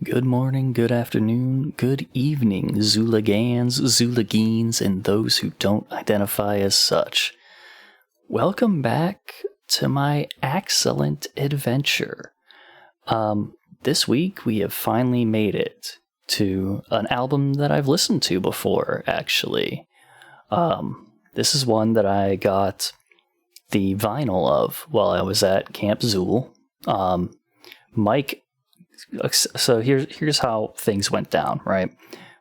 Good morning, good afternoon, good evening, Zulagans, Zulagines, and those who don't identify as such. Welcome back to my AXEcellent adventure. This week we have finally made it to an album that I've listened to before, actually. This is one that I got the vinyl of while I was at Camp Zool. Mike... So here's how things went down, right?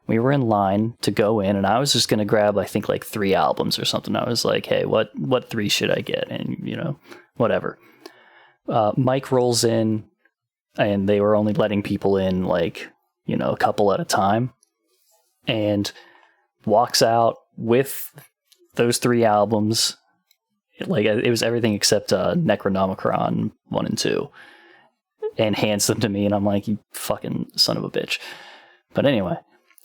We were in line to go in, and I was just going to grab, I think, like 3 albums or something. I was like, hey, what 3 should I get? And, whatever. Mike rolls in, and they were only letting people in, like, a couple at a time, and walks out with those 3 albums. Like, it was everything except Necronomicon 1 and 2. And hands them to me, and I'm like, you fucking son of a bitch. But anyway,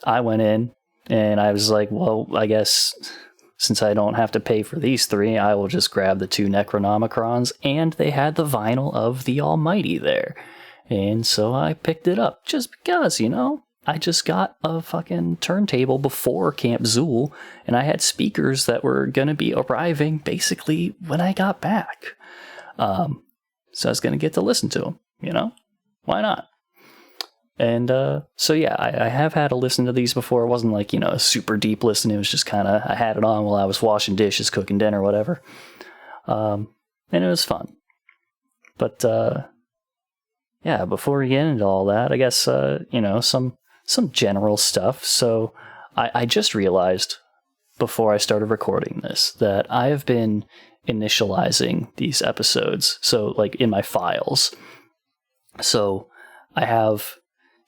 I went in, and I was like, well, I guess since I don't have to pay for these 3, I will just grab the 2 Necronomicrons, and they had the vinyl of the Almighty there. And so I picked it up, just because, I just got a fucking turntable before Camp Zool, and I had speakers that were going to be arriving basically when I got back. So I was going to get to listen to them. Why not? And so yeah, I have had to listen to these before. It wasn't like, a super deep listen. It was just kind of, I had it on while I was washing dishes, cooking dinner, whatever. And it was fun. But yeah, before we get into all that, I guess, some general stuff. So I just realized before I started recording this that I have been initializing these episodes. So like in my files. So I have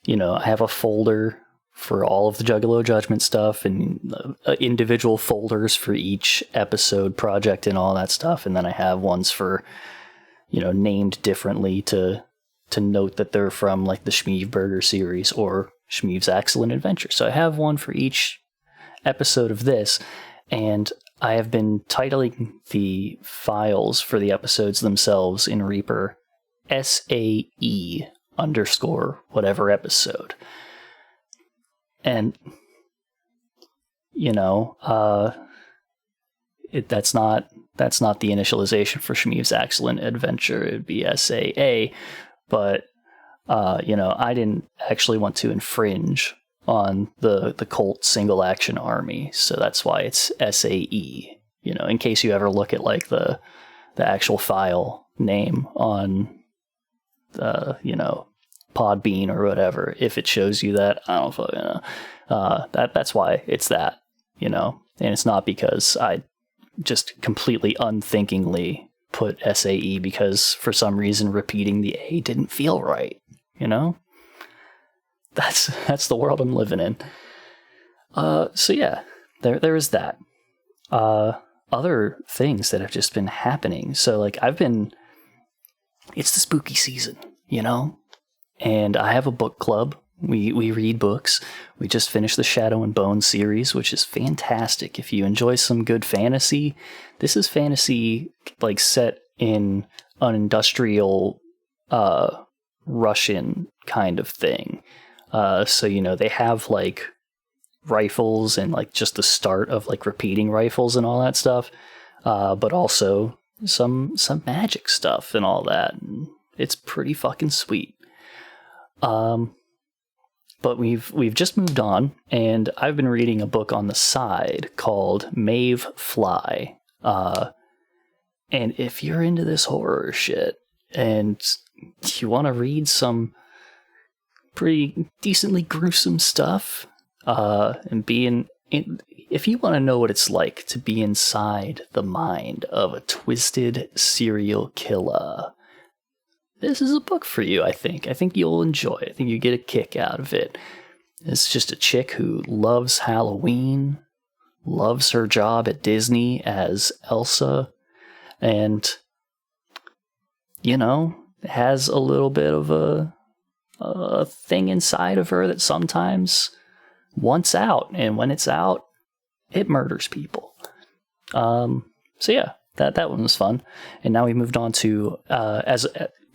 a folder for all of the Juggalo Judgment stuff and individual folders for each episode project and all that stuff. And then I have ones for, named differently to note that they're from like the Schmeev Burger series or Schmeev's Excellent Adventure. So I have one for each episode of this, and I have been titling the files for the episodes themselves in Reaper SAE _ whatever episode. And that's not the initialization for Schmeev's Excellent Adventure. It would be SAA, but I didn't actually want to infringe on the Colt Single Action Army, so that's why it's SAE. In case you ever look at like the actual file name on Podbean or whatever, if it shows you that, I don't fucking know. That's why it's that, and it's not because I just completely unthinkingly put SAE because for some reason repeating the A didn't feel right, That's the world I'm living in. So yeah, there is that. Other things that have just been happening. So like it's the spooky season, and I have a book club. We read books. We just finished the Shadow and Bone series, which is fantastic. If you enjoy some good fantasy, this is fantasy like set in an industrial Russian kind of thing. So they have like rifles and like just the start of like repeating rifles and all that stuff, but also some magic stuff and all that. And it's pretty fucking sweet. But we've just moved on, and I've been reading a book on the side called Maeve Fly. And if you're into this horror shit and you want to read some pretty decently gruesome stuff, and if you want to know what it's like to be inside the mind of a twisted serial killer, this is a book for you, I think. I think you'll enjoy it. I think you get a kick out of it. It's just a chick who loves Halloween, loves her job at Disney as Elsa, and, has a little bit of a thing inside of her that sometimes wants out, and when it's out, it murders people. So yeah, that one was fun. And now we moved on to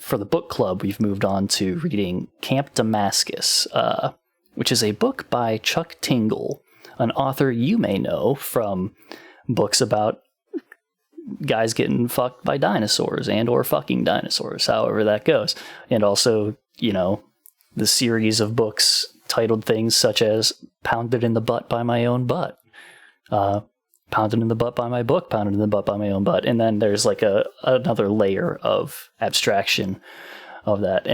for the book club, we've moved on to reading Camp Damascus, which is a book by Chuck Tingle, an author you may know from books about guys getting fucked by dinosaurs and or fucking dinosaurs, however that goes. And also, you know, the series of books titled things such as Pounded in the Butt by My Own Butt, Pounded in the Butt by My Book, Pounded in the Butt by My Own Butt. And then there's like another layer of abstraction of that.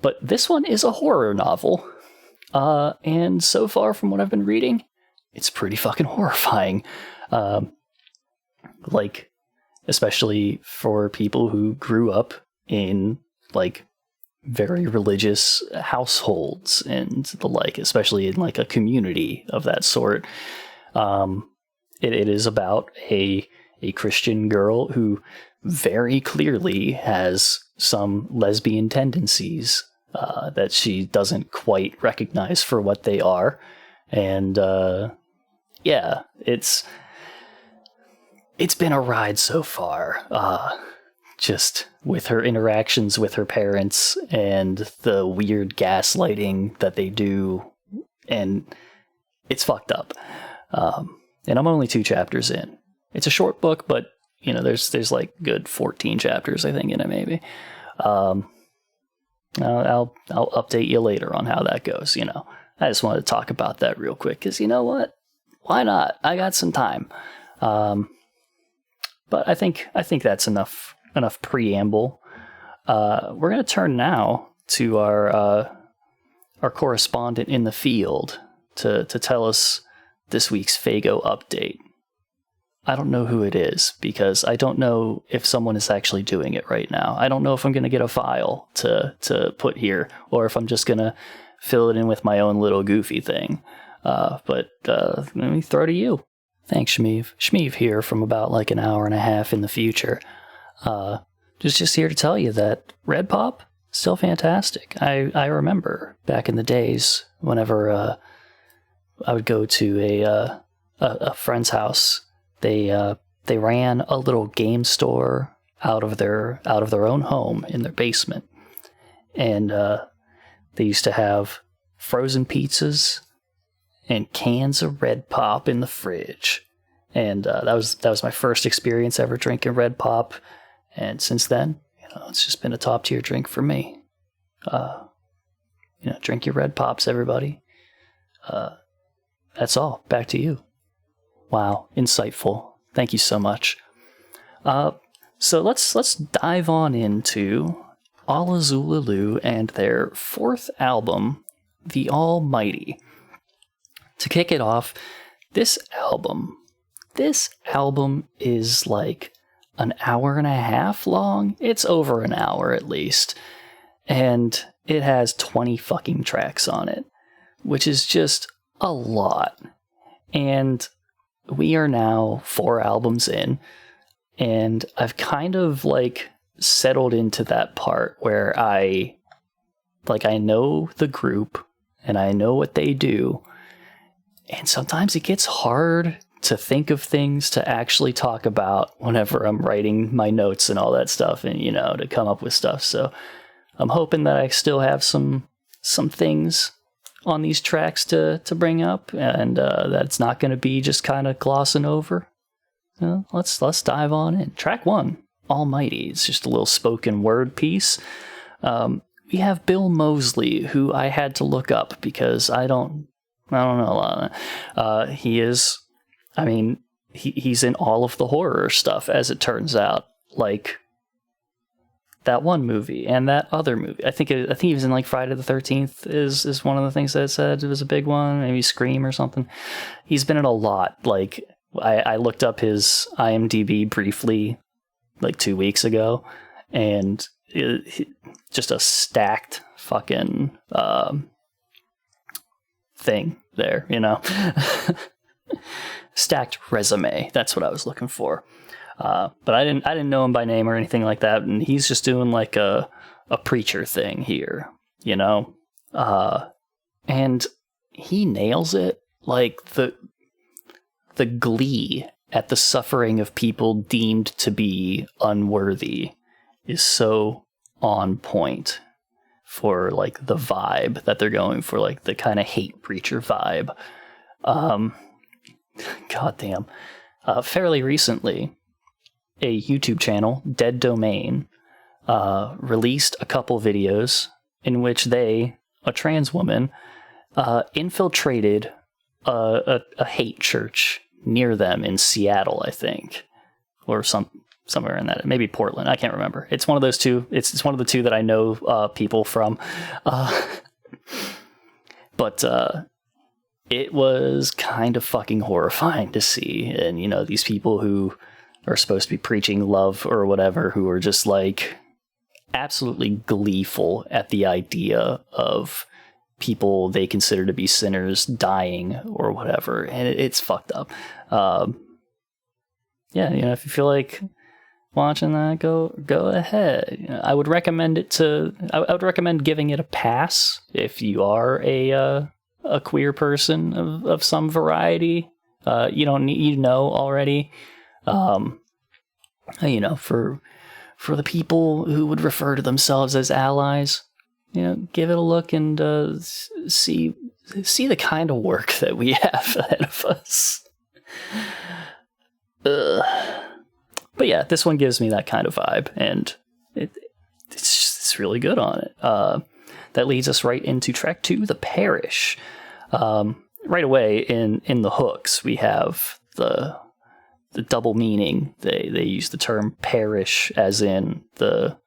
But this one is a horror novel. And so far from what I've been reading, it's pretty fucking horrifying. Like, especially for people who grew up in like very religious households and the like, especially in like a community of that sort. It is about a Christian girl who very clearly has some lesbian tendencies that she doesn't quite recognize for what they are. And yeah, it's been a ride so far. Just with her interactions with her parents and the weird gaslighting that they do, and it's fucked up. And I'm only 2 chapters in. It's a short book, but you know, there's like good 14 chapters, I think, in it maybe. I'll update you later on how that goes. You know, I just wanted to talk about that real quick because you know what? Why not? I got some time. But I think that's enough preamble. We're gonna turn now to our correspondent in the field to tell us this week's Fago update. I don't know who it is because I don't know if someone is actually doing it right now. I don't know if I'm gonna get a file to put here or if I'm just gonna fill it in with my own little goofy thing. But let me throw to you. Thanks, Schmeev. Schmeev here from about like an hour and a half in the future. Just here to tell you that Red Pop, still fantastic. I remember back in the days whenever I would go to a friend's house, they ran a little game store out of their own home in their basement. And they used to have frozen pizzas and cans of Red Pop in the fridge. And that was my first experience ever drinking Red Pop. And since then, you know, it's just been a top tier drink for me. You know, drink your Red Pops, everybody. That's all. Back to you. Wow, insightful. Thank you so much. So let's dive on into Alla Xul Elu and their 4th album, The Almighty. To kick it off, this album is like an hour and a half long. It's over an hour at least. And it has 20 fucking tracks on it, which is just a lot. And we are now 4 albums in, and I've kind of like settled into that part where I know the group and I know what they do. And sometimes it gets hard to think of things to actually talk about whenever I'm writing my notes and all that stuff and, you know, to come up with stuff. So I'm hoping that I still have some things on these tracks to bring up and that it's not going to be just kind of glossing over. Let's dive on in. Track 1, Almighty. It's just a little spoken word piece. We have Bill Moseley, who I had to look up because I don't know a lot of that. He's in all of the horror stuff, as it turns out. Like that one movie and that other movie. I think he was in like Friday the 13th is one of the things that it said. It was a big one. Maybe Scream or something. He's been in a lot. Like I looked up his IMDb briefly like 2 weeks ago, and just a stacked fucking thing there, you know. Stacked resume. That's what I was looking for. But I didn't know him by name or anything like that, and he's just doing like a preacher thing here, you know. And he nails it. Like the glee at the suffering of people deemed to be unworthy is so on point for like the vibe that they're going for, like the kind of hate preacher vibe. Goddamn. Fairly recently, a YouTube channel, Dead Domain, released a couple videos in which they, a trans woman, infiltrated a hate church near them in Seattle, I think, or somewhere in that, maybe Portland. I can't remember. It's one of those two. It's one of the two that I know people from. But it was kind of fucking horrifying to see. And, you know, these people who are supposed to be preaching love or whatever, who are just like absolutely gleeful at the idea of people they consider to be sinners dying or whatever. And it's fucked up. Yeah, you know, if you feel like watching that, go ahead. You know, I would recommend I would recommend giving it a pass if you are a queer person of some variety. You don't need, you know, already. You know, for the people who would refer to themselves as allies, you know, give it a look and see the kind of work that we have ahead of us. But yeah, this one gives me that kind of vibe, and it's really good on it. That leads us right into track 2, The Parish. Right away in the hooks, we have the double meaning. They use the term parish as in the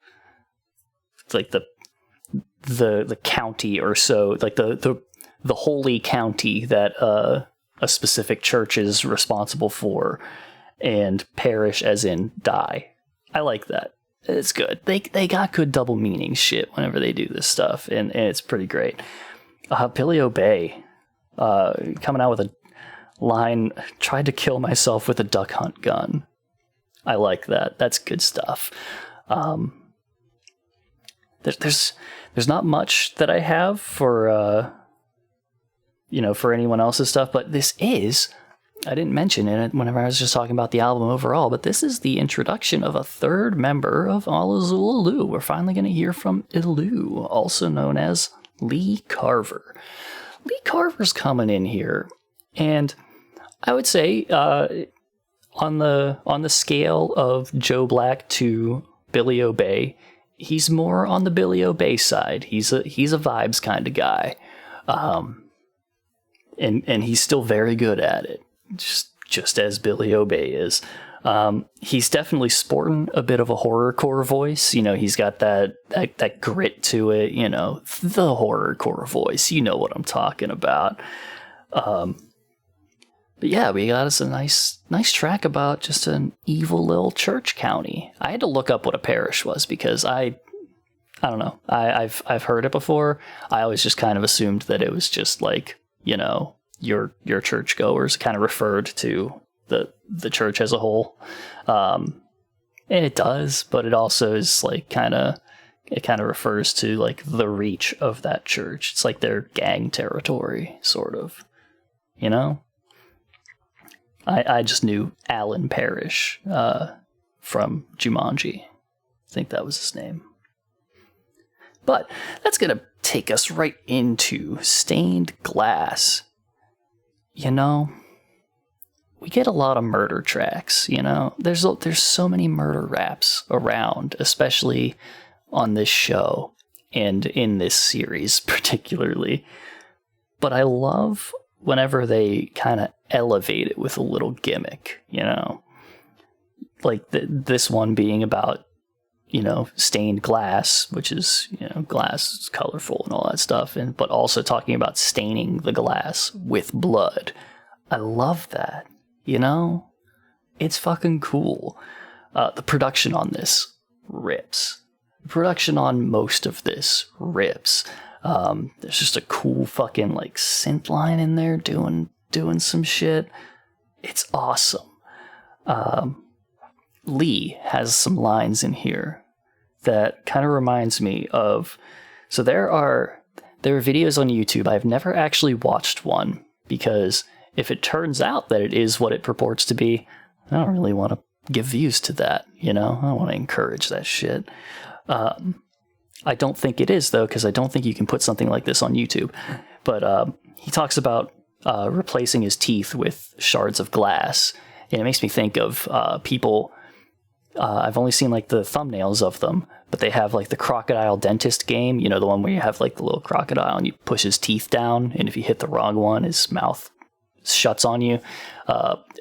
county or so, like the holy county that a specific church is responsible for, and parish as in die. I like that. It's good. They got good double meaning shit whenever they do this stuff, and it's pretty great. Billy Obey coming out with a line, tried to kill myself with a duck hunt gun. I like that. That's good stuff. There's not much that I have for for anyone else's stuff, but this is, I didn't mention it whenever I was just talking about the album overall, but this is the introduction of a third member of Alla Xul Elu. We're finally going to hear from Elu, also known as Lee Carver. Lee Carver's coming in here, and I would say on the scale of Joe Black to Billy Obey, he's more on the Billy Obey side. He's a vibes kind of guy, and he's still very good at it, just as Billy Obey is. He's definitely sporting a bit of a horrorcore voice. You know, he's got that grit to it. You know, the horrorcore voice. You know what I'm talking about. But yeah, we got us a nice track about just an evil little church county. I had to look up what a parish was because I don't know. I've heard it before. I always just kind of assumed that it was just like, you know, your churchgoers, kind of referred to the church as a whole. And it does, but it also is like it kind of refers to like the reach of that church. It's like their gang territory, sort of, you know? I just knew Alan Parrish from Jumanji. I think that was his name. But that's going to take us right into Stained Glass. You know, we get a lot of murder tracks, you know. There's so many murder raps around, especially on this show and in this series particularly. But I love whenever they kind of elevate it with a little gimmick, you know, like this one being about, you know, stained glass, which is, you know, glass is colorful and all that stuff, but also talking about staining the glass with blood. I love that, you know, it's fucking cool. The production on this rips. The production on most of this rips. There's just a cool fucking like synth line in there doing some shit. It's awesome. Lee has some lines in here that kind of reminds me of, so there are videos on YouTube. I've never actually watched one because if it turns out that it is what it purports to be, I don't really want to give views to that, you know? I don't want to encourage that shit. I don't think it is, though, because I don't think you can put something like this on YouTube. But he talks about replacing his teeth with shards of glass. And it makes me think of people... I've only seen like the thumbnails of them, but they have like the crocodile dentist game, you know, the one where you have like the little crocodile and you push his teeth down, and if you hit the wrong one, his mouth shuts on you.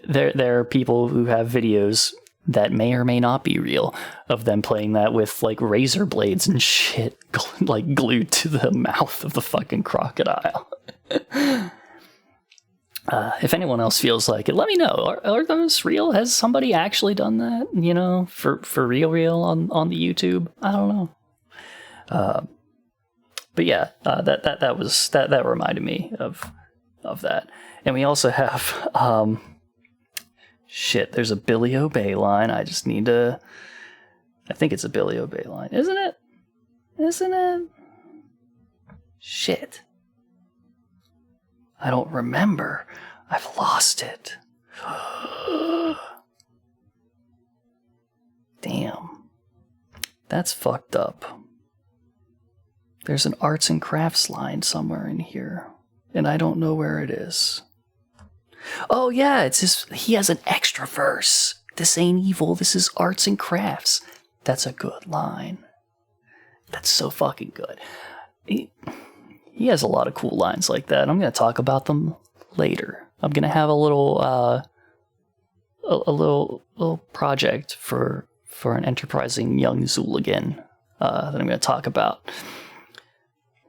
There are people who have videos that may or may not be real of them playing that with like razor blades and shit like glued to the mouth of the fucking crocodile. If anyone else feels like it, let me know. Are those real? Has somebody actually done that? You know, for real on the YouTube? I don't know. But yeah, that reminded me of that. And we also have shit. There's a Billy Obey line. I just need to. I think it's a Billy Obey line, isn't it? Isn't it? Shit. I don't remember. I've lost it. Damn. That's fucked up. There's an arts and crafts line somewhere in here, and I don't know where it is. Oh yeah, he has an extra verse. This ain't evil, this is arts and crafts. That's a good line. That's so fucking good. He has a lot of cool lines like that. I'm going to talk about them later. I'm going to have a little little project for an enterprising young Zooligan that I'm going to talk about.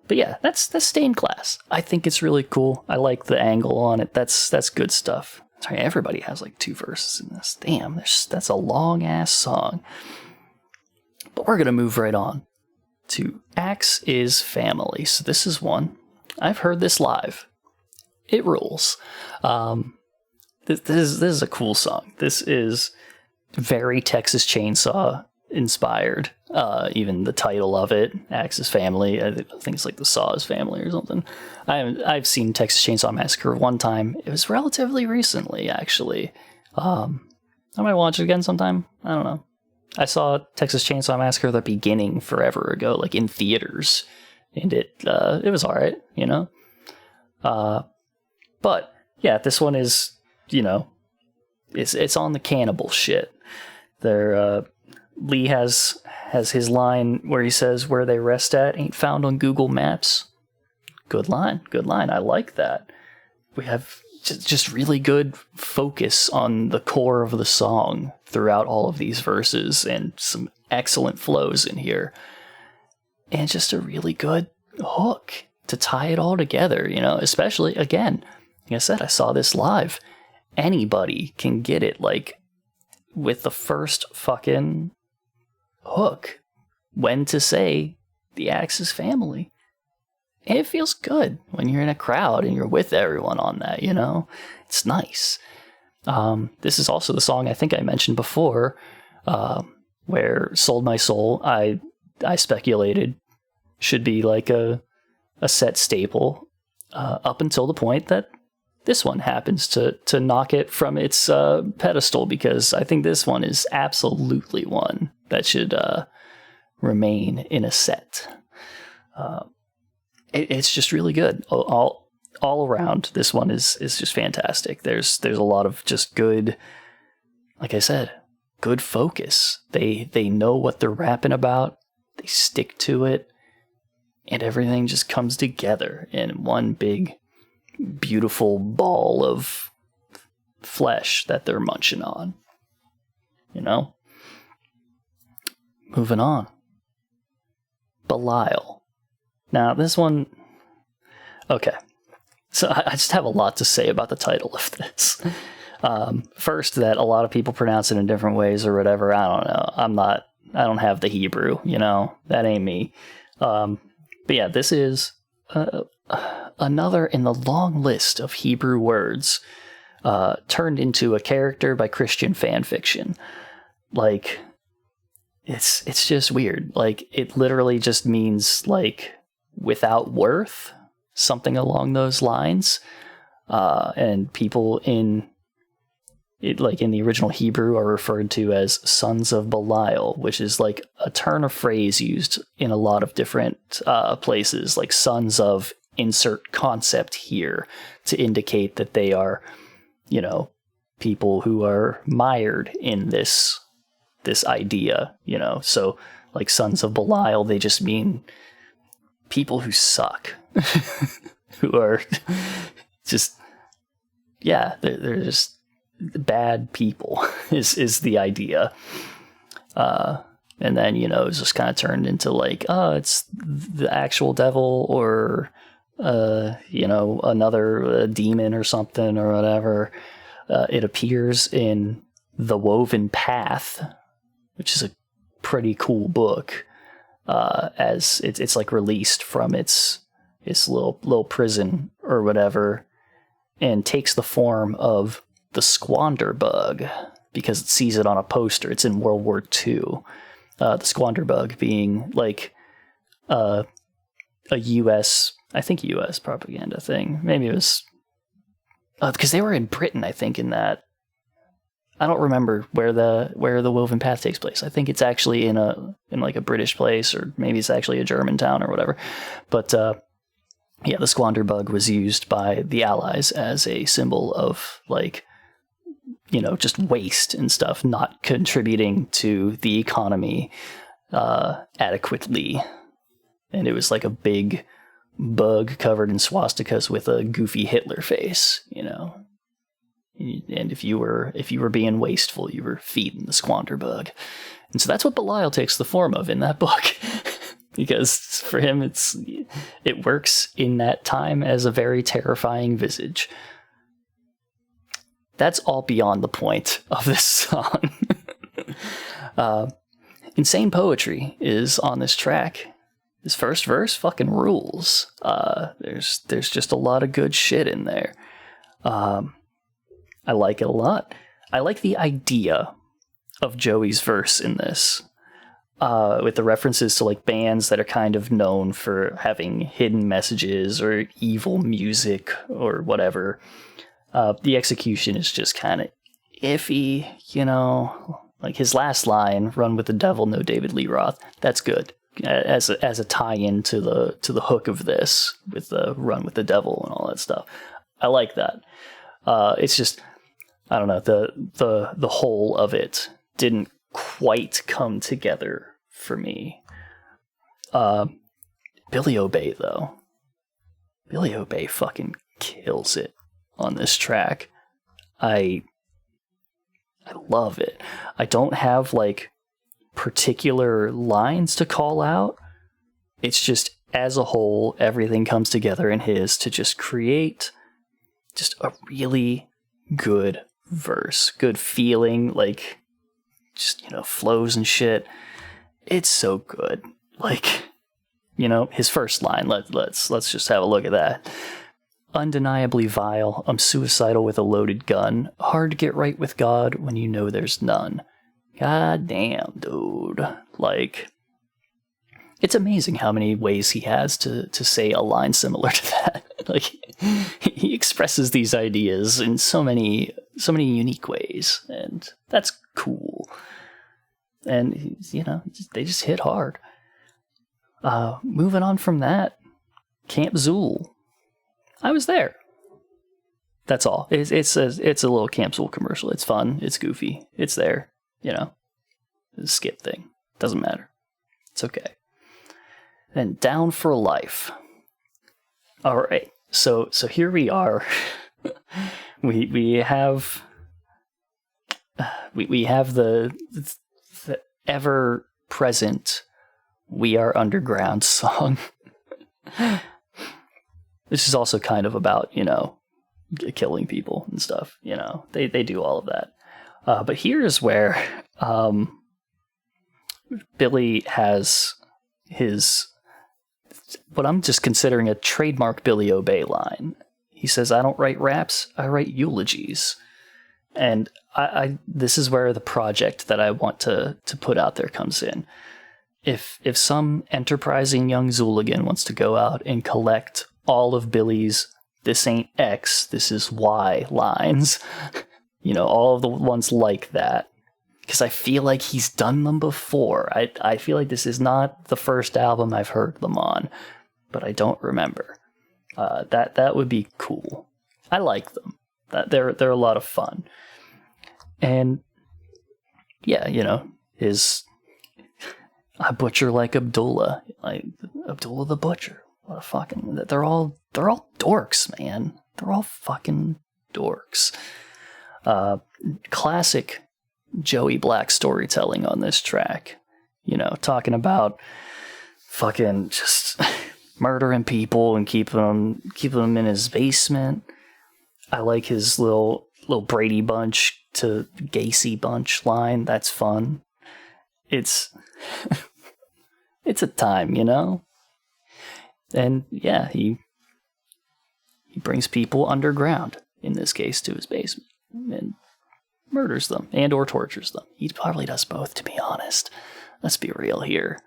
But yeah, that's stained glass. I think it's really cool. I like the angle on it. That's good stuff. Sorry, everybody has like 2 verses in this. Damn, that's a long ass song. But we're going to move right on to Axe is Family. So this is one. I've heard this live. It rules. This is a cool song. This is very Texas Chainsaw inspired. Even the title of it, Axe is Family. I think it's like the Saw is Family or something. I've seen Texas Chainsaw Massacre one time. It was relatively recently, actually. I might watch it again sometime. I don't know. I saw Texas Chainsaw Massacre the beginning forever ago, like in theaters, and it was alright, you know. But yeah, this one is, you know, it's on the cannibal shit. Lee has his line where he says, "Where they rest at ain't found on Google Maps." Good line. I like that. We have just really good focus on the core of the song throughout all of these verses, and some excellent flows in here, and just a really good hook to tie it all together, you know, especially, again, like I said, I saw this live. Anybody can get it, like, with the first fucking hook, when to say the Axe is Family. And it feels good when you're in a crowd and you're with everyone on that, you know? It's nice. This is also the song I think I mentioned before, where Sold My Soul, I speculated, should be like a set staple, up until the point that this one happens to knock it from its pedestal, because I think this one is absolutely one that should remain in a set. It's just really good. All around, this one is just fantastic. There's a lot of just good, like I said, good focus. They know what they're rapping about. They stick to it, and everything just comes together in one big, beautiful ball of flesh that they're munching on. You know? Moving on. Belial. Now, this one... Okay. So I just have a lot to say about the title of this. First, that a lot of people pronounce it in different ways or whatever. I don't know. I don't have the Hebrew, you know? That ain't me. But yeah, this is another in the long list of Hebrew words turned into a character by Christian fan fiction. Like, it's just weird. Like, it literally just means, like, without worth, something along those lines. And people in like in the original Hebrew, are referred to as sons of Belial, which is like a turn of phrase used in a lot of different places, like sons of insert concept here, to indicate that they are, you know, people who are mired in this idea, you know. So like sons of Belial, they just mean people who suck, who are just, yeah, they're just bad people is the idea. And then, you know, it's just kind of turned into like, oh, it's the actual devil, or, you know, another demon or something or whatever. It appears in The Woven Path, which is a pretty cool book, as it's like released from its little prison or whatever, and takes the form of the Squander Bug, because it sees it on a poster. It's in World War II. The Squander Bug being like a U.S. propaganda thing. Maybe it was because they were in Britain, I think, in that. I don't remember where the Woven Path takes place. I think it's actually in like a British place, or maybe it's actually a German town or whatever. But yeah, the Squander Bug was used by the Allies as a symbol of, like, you know, just waste and stuff, not contributing to the economy adequately. And it was like a big bug covered in swastikas with a goofy Hitler face, you know. And if you were being wasteful, you were feeding the Squander Bug. And so that's what Belial takes the form of in that book. Because for him, it works in that time as a very terrifying visage. That's all beyond the point of this song. Insane Poetry is on this track. His first verse fucking rules. There's just a lot of good shit in there. I like it a lot. I like the idea of Joey's verse in this, with the references to like bands that are kind of known for having hidden messages or evil music or whatever. The execution is just kind of iffy, you know. Like his last line, "Run with the devil, no David Lee Roth." That's good as a tie-in to the hook of this, with the "Run with the devil" and all that stuff. I like that. It's just, I don't know, the whole of it didn't quite come together for me. Billy Obey, though. Billy Obey fucking kills it on this track. I love it. I don't have like particular lines to call out. It's just, as a whole, everything comes together in his to just create just a really good verse, good feeling, like just, you know, flows and shit. It's so good. Like, you know, his first line, let's just have a look at that. "Undeniably vile, I'm suicidal with a loaded gun. Hard to get right with God when you know there's none." God damn, dude. Like, it's amazing how many ways he has to say a line similar to that. Like, he expresses these ideas in so many unique ways, and that's cool. And, you know, they just hit hard. Moving on from that, Camp Zool. I was there. That's all. It's a little Camp Zool commercial. It's fun. It's goofy. It's there. You know, it's a skip thing. Doesn't matter. It's okay. Then Down for Life. All right. So here we are. we have the ever present "We Are Underground" song. This is also kind of about, you know, killing people and stuff. You know, they do all of that. But here's where Billy has his, what I'm just considering a trademark Billy Obey line. He says, "I don't write raps, I write eulogies." And I this is where the project that I want to put out there comes in. If some enterprising young Zooligan wants to go out and collect all of Billy's "this ain't X, this is Y" lines, all of the ones like that. Because I feel like he's done them before. I feel like this is not the first album I've heard them on, but I don't remember. That would be cool. I like them. They're a lot of fun. And yeah, his I butcher like Abdullah the Butcher. What a fucking, they're all dorks, man. They're all fucking dorks. Classic Joey Black storytelling on this track. Talking about fucking just murdering people and keeping them in his basement. I like his little Brady Bunch to Gacy Bunch line. That's fun. It's it's a time, And yeah, he brings people underground, in this case to his basement, and murders them and or tortures them. He probably does both, to be honest. Let's be real here.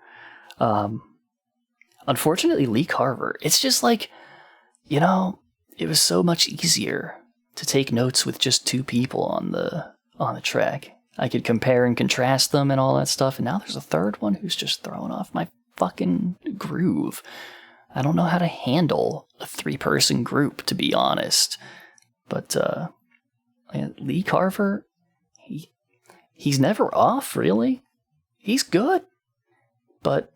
Unfortunately, Lee Carver, it's just like, it was so much easier to take notes with just two people on the track. I could compare and contrast them and all that stuff, and now there's a third one who's just throwing off my fucking groove. I don't know how to handle a 3-person group, to be honest. But Lee Carver, he's never off, really. He's good, but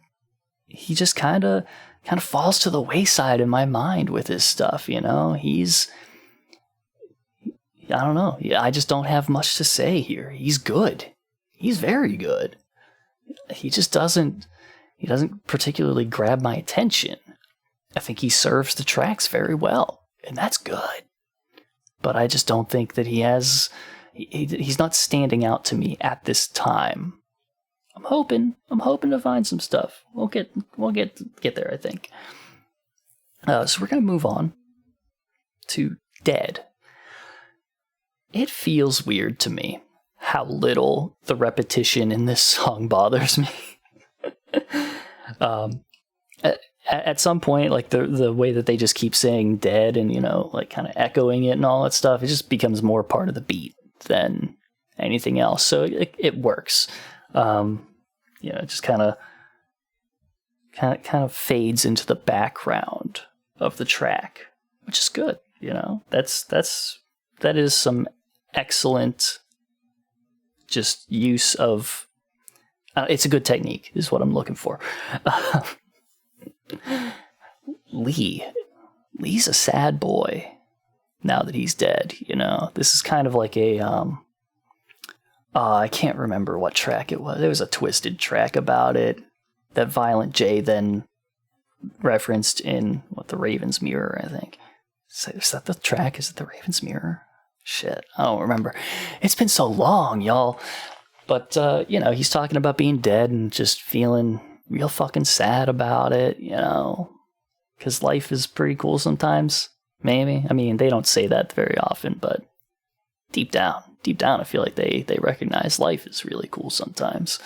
he just kind of falls to the wayside in my mind with his stuff. I don't know. I just don't have much to say here. He's good. He's very good. He just doesn't particularly grab my attention. I think he serves the tracks very well, and that's good. But I just don't think that he's not standing out to me at this time. I'm hoping to find some stuff. We'll get there, I think. So we're gonna move on to Dead. It feels weird to me how little the repetition in this song bothers me. At some point, like the way that they just keep saying dead and, like kind of echoing it and all that stuff, it just becomes more part of the beat than anything else. So it works. It just kind of fades into the background of the track, which is good. That is some excellent just use of, it's a good technique is what I'm looking for. Lee's a sad boy now that he's dead. This is kind of like a I can't remember what track it was. There was a Twiztid track about it that Violent J then referenced in the Raven's Mirror, I think. Is that the track? Is it the Raven's Mirror? Shit, I don't remember. It's been so long, y'all. But he's talking about being dead and just feeling real fucking sad about it, because life is pretty cool sometimes, maybe. I mean, they don't say that very often, but deep down, I feel like they recognize life is really cool sometimes.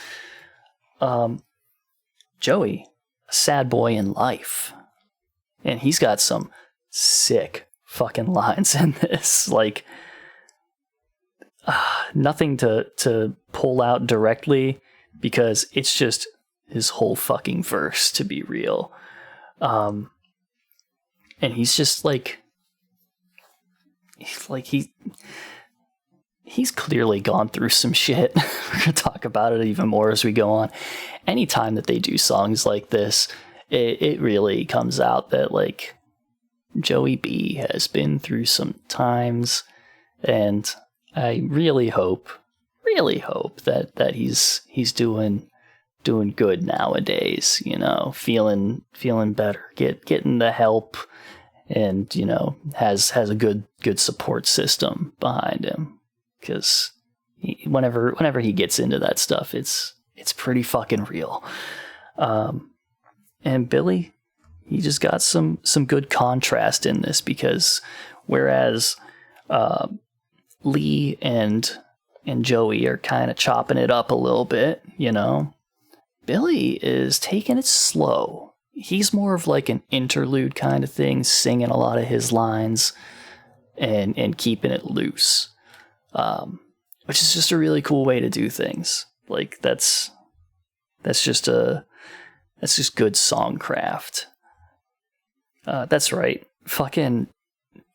Joey, a sad boy in life, and he's got some sick fucking lines in this, like, nothing to pull out directly, because it's just his whole fucking verse, to be real. And he's just he's clearly gone through some shit. We're gonna talk about it even more as we go on. Anytime that they do songs like this, it really comes out that like Joey B has been through some times, and I really hope that he's doing good nowadays, feeling better, getting the help, and has a good support system behind him, because whenever he gets into that stuff, it's pretty fucking real. And Billy, he just got some good contrast in this, because whereas Lee and Joey are kind of chopping it up a little bit, Billy is taking it slow. He's more of like an interlude kind of thing, singing a lot of his lines and keeping it loose. which is just a really cool way to do things. Like that's just good songcraft. That's right. Fucking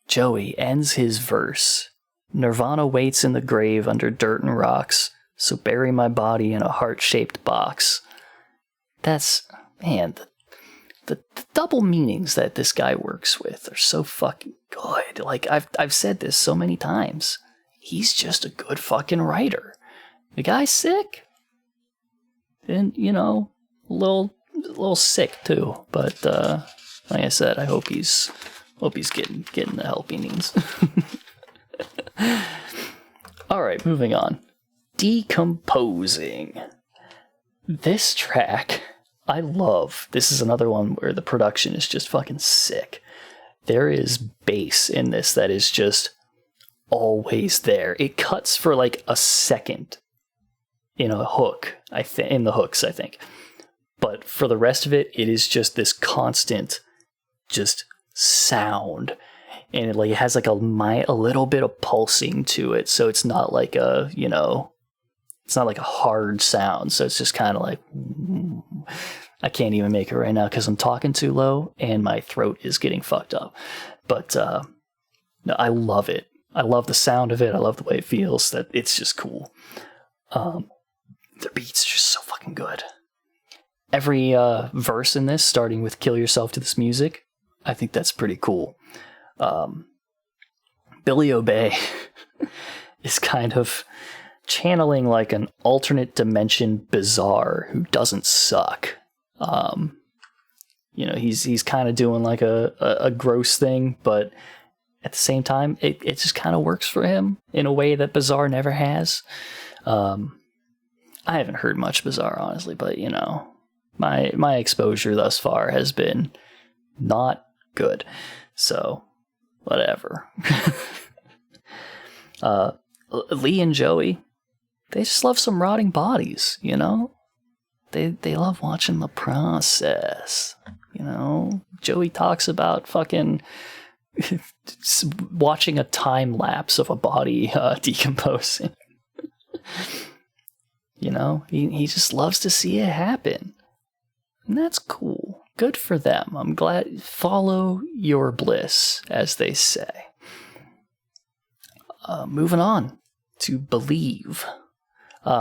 Joey ends his verse. Nirvana waits in the grave under dirt and rocks, so bury my body in a heart-shaped box. That's, man, the double meanings that this guy works with are so fucking good. Like, I've said this so many times. He's just a good fucking writer. The guy's sick. And, you know, a little sick too. But, like I said, I hope he's getting the help he needs. Alright, moving on. Decomposing. This track, I love. This is another one where the production is just fucking sick. There is bass in this that is just always there. It cuts for like a second in a hook, in the hooks, I think. But for the rest of it, it is just this constant just sound. And it has like a little bit of pulsing to it, so it's not like a, you know, it's not like a hard sound. So it's just kind of like, I can't even make it right now because I'm talking too low and my throat is getting fucked up. But no, I love it. I love the sound of it. I love the way it feels. That it's just cool. The beats are just so fucking good. Every verse in this, starting with "Kill yourself to this music," I think that's pretty cool. Billy Obey is kind of channeling like an alternate dimension Bizarre who doesn't suck. You know, he's kind of doing like a gross thing, but at the same time, it just kind of works for him in a way that Bizarre never has. I haven't heard much Bizarre, honestly, but you know, my exposure thus far has been not good. So, whatever. Lee and Joey, they just love some rotting bodies, you know? They love watching the process, you know? Joey talks about fucking watching a time lapse of a body decomposing. You know? He just loves to see it happen. And that's cool. Good for them. I'm glad. Follow your bliss, as they say. Moving on to Believe.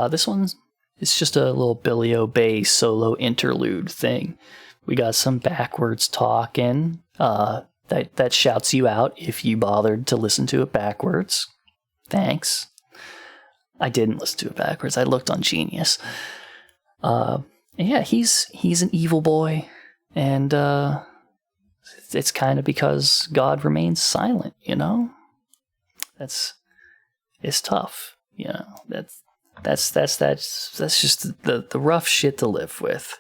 This one is just a little Billy Obey solo interlude thing. We got some backwards talking that shouts you out if you bothered to listen to it backwards. Thanks. I didn't listen to it backwards. I looked on Genius. Yeah, he's an evil boy. And it's kind of because God remains silent, you know? It's tough, you know. That's just the rough shit to live with.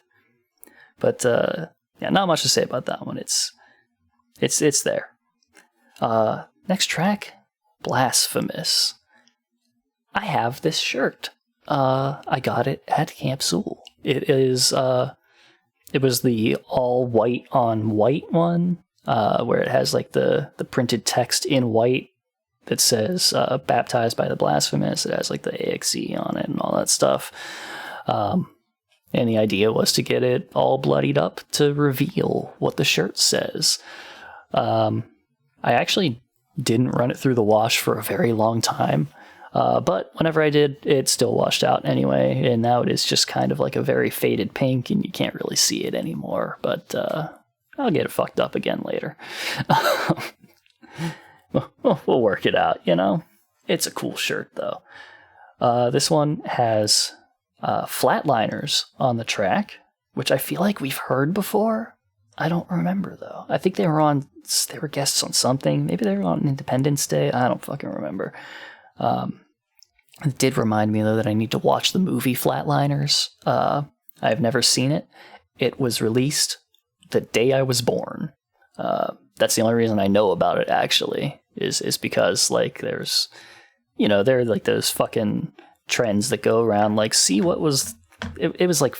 But yeah, not much to say about that one. It's there. Next track, Blasphemous. I have this shirt. I got it at Camp Zool. It was the all white on white one, where it has like the printed text in white that says baptized by the blasphemous. It has like the AXE on it and all that stuff. And the idea was to get it all bloodied up to reveal what the shirt says. I actually didn't run it through the wash for a very long time. But whenever I did, it still washed out anyway, and now it is just kind of like a very faded pink, and you can't really see it anymore, but I'll get it fucked up again later. We'll work it out, you know? It's a cool shirt, though. This one has Flatliners on the track, which I feel like we've heard before. I don't remember, though. I think they were guests on something. Maybe they were on Independence Day. I don't fucking remember. It did remind me, though, that I need to watch the movie Flatliners. I've never seen it. It was released the day I was born. That's the only reason I know about it, actually, is because, like, there's, you know, there are, like, those fucking trends that go around, like, see what was... It was, like,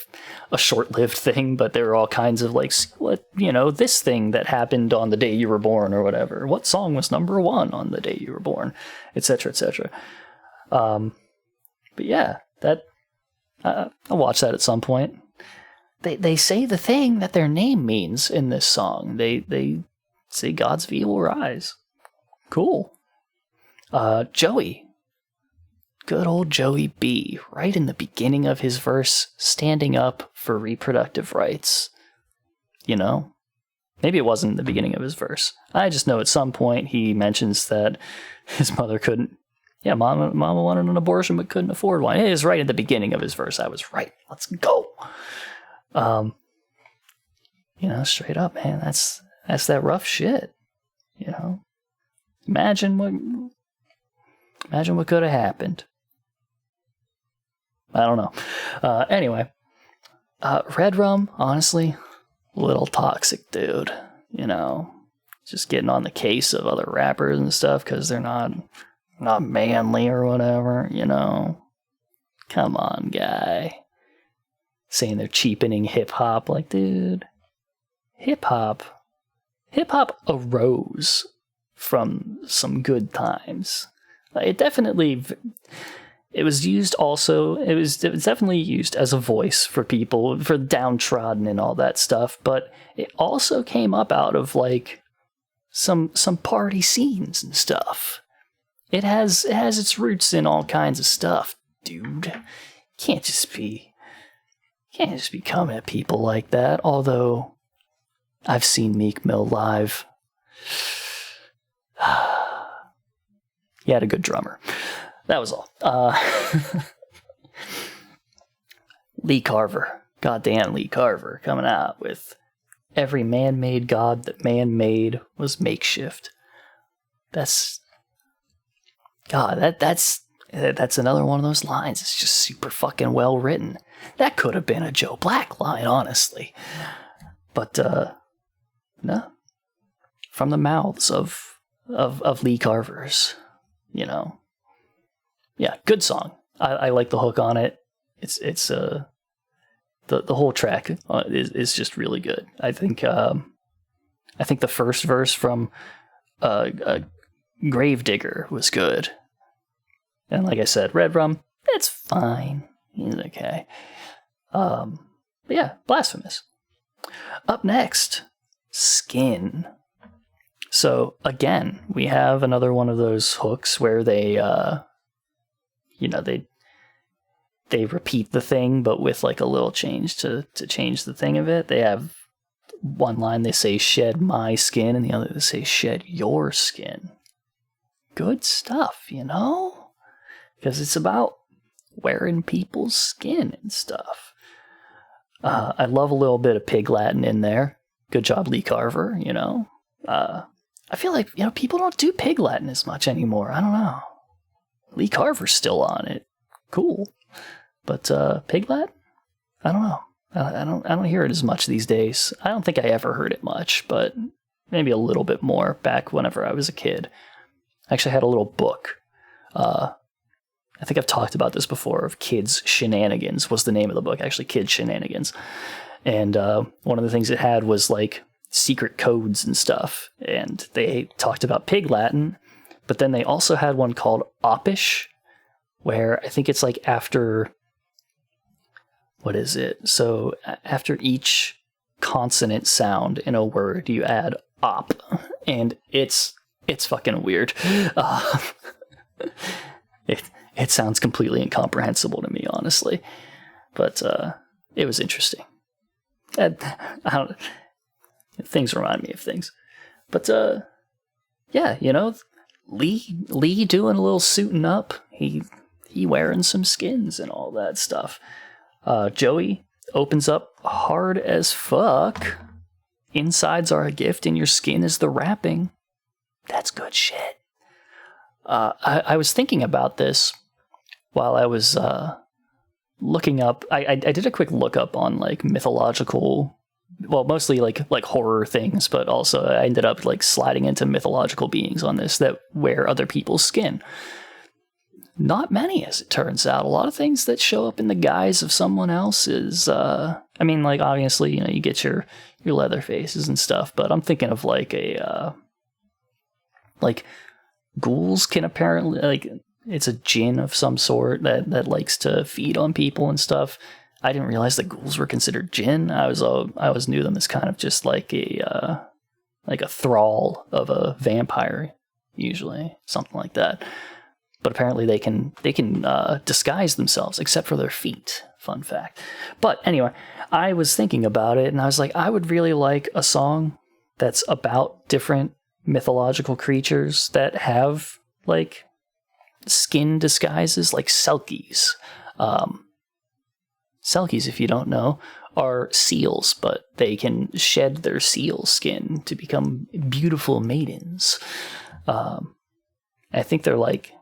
a short-lived thing, but there were all kinds of, like, what, you know, this thing that happened on the day you were born or whatever. What song was number one on the day you were born, etc., etc. But yeah, that I'll watch that at some point. They say the thing that their name means in this song. They say God's V will rise. Cool. Joey. Good old Joey B, right in the beginning of his verse, standing up for reproductive rights. You know? Maybe it wasn't in the beginning of his verse. I just know at some point he mentions that his mother couldn't. Yeah, mama wanted an abortion but couldn't afford one. It is right at the beginning of his verse. I was right. Let's go. You know, straight up, man. That's that rough shit. You know? Imagine what could have happened. I don't know. Anyway, Red Rum, honestly, little toxic dude. You know, just getting on the case of other rappers and stuff because they're not manly or whatever. You know, come on, guy. Saying they're cheapening hip hop, like, dude, hip hop arose from some good times. It was used also, it was definitely used as a voice for people, for downtrodden and all that stuff, but it also came up out of, like, some party scenes and stuff. It has its roots in all kinds of stuff, dude. Can't just be coming at people like that, although I've seen Meek Mill live. He had a good drummer. That was all. Lee Carver. Goddamn Lee Carver coming out with every man-made god that man made was makeshift. That's another one of those lines. It's just super fucking well written. That could have been a Joe Black line, honestly. But no. From the mouths of Lee Carvers, you know. Yeah, good song. I like the hook on it. It's the whole track is just really good. I think the first verse from Gravedigger was good. And like I said, Red Rum, it's fine. He's okay. But yeah, Blasphemous. Up next, Skin. So again, we have another one of those hooks where they they repeat the thing, but with like a little change to change the thing of it. They have one line they say shed my skin, and the other they say shed your skin. Good stuff, you know? Because it's about wearing people's skin and stuff. I love a little bit of Pig Latin in there. Good job, Lee Carver, you know? I feel like, you know, people don't do Pig Latin as much anymore. I don't know. Lee Carver's still on it. Cool. But Pig Latin? I don't know. I don't hear it as much these days. I don't think I ever heard it much, but maybe a little bit more back whenever I was a kid. I actually had a little book. I think I've talked about this before, of Kids Shenanigans was the name of the book, actually Kids Shenanigans. And one of the things it had was like secret codes and stuff. And they talked about Pig Latin, but then they also had one called Oppish, where I think it's like after, what is it? So after each consonant sound in a word, you add op, and it's fucking weird. It sounds completely incomprehensible to me, honestly, but it was interesting. Things remind me of things, but yeah, you know, Lee doing a little suiting up. He wearing some skins and all that stuff. Joey opens up hard as fuck. Insides are a gift and your skin is the wrapping. That's good shit. I was thinking about this while I was looking up. I did a quick look up on like mythological, well, mostly like horror things, but also I ended up like sliding into mythological beings on this that wear other people's skin. Not many, as it turns out. A lot of things that show up in the guise of someone else's. I mean, like, obviously, you know, you get your leather faces and stuff, but I'm thinking of like like ghouls can apparently, like, it's a djinn of some sort that likes to feed on people and stuff. I didn't realize that ghouls were considered jinn. I always knew them as kind of just like a thrall of a vampire, usually something like that. But apparently they can disguise themselves, except for their feet. Fun fact. But anyway, I was thinking about it, and I was like, I would really like a song that's about different mythological creatures that have like skin disguises, like selkies. Selkies, if you don't know, are seals, but they can shed their seal skin to become beautiful maidens. I think they're like,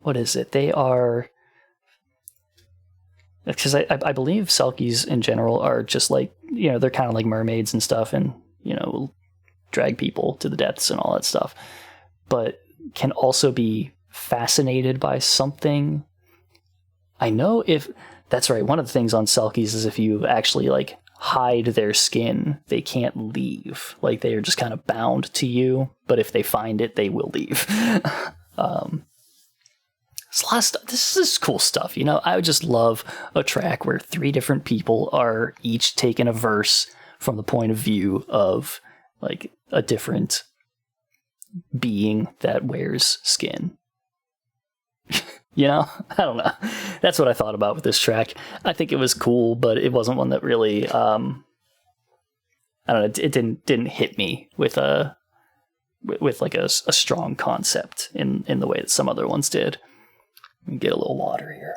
what is it? They are, because I believe selkies in general are just like, they're kind of like mermaids and stuff, and, will drag people to the depths and all that stuff, but can also be fascinated by something. I know if that's right. One of the things on selkies is if you actually like hide their skin, they can't leave. Like they are just kind of bound to you, but if they find it, they will leave. It's a lot of stuff. This is cool stuff. I would just love a track where 3 different people are each taking a verse from the point of view of like a different being that wears skin. I don't know. That's what I thought about with this track. I think it was cool, but it wasn't one that really, I don't know. It didn't hit me with like a strong concept in the way that some other ones did. Let me get a little water here.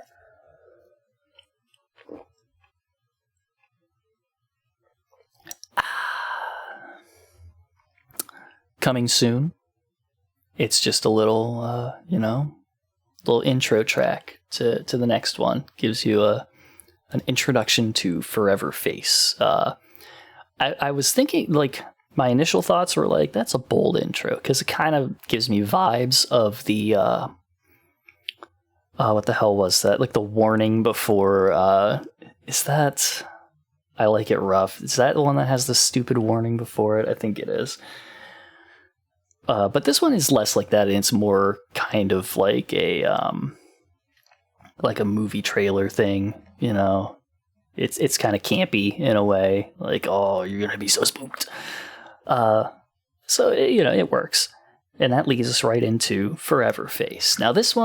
Coming soon. It's just a little, little intro track to the next one. Gives you an introduction to Forever Face. I was thinking, like, my initial thoughts were like, that's a bold intro, because it kind of gives me vibes of the what the hell was that? Like the warning before, is that I Like It Rough? Is that the one that has the stupid warning before it? I think it is. But this one is less like that, and it's more kind of like a movie trailer thing, It's kind of campy in a way, like, oh, you're gonna be so spooked. So it works, and that leads us right into Forever Face. Now this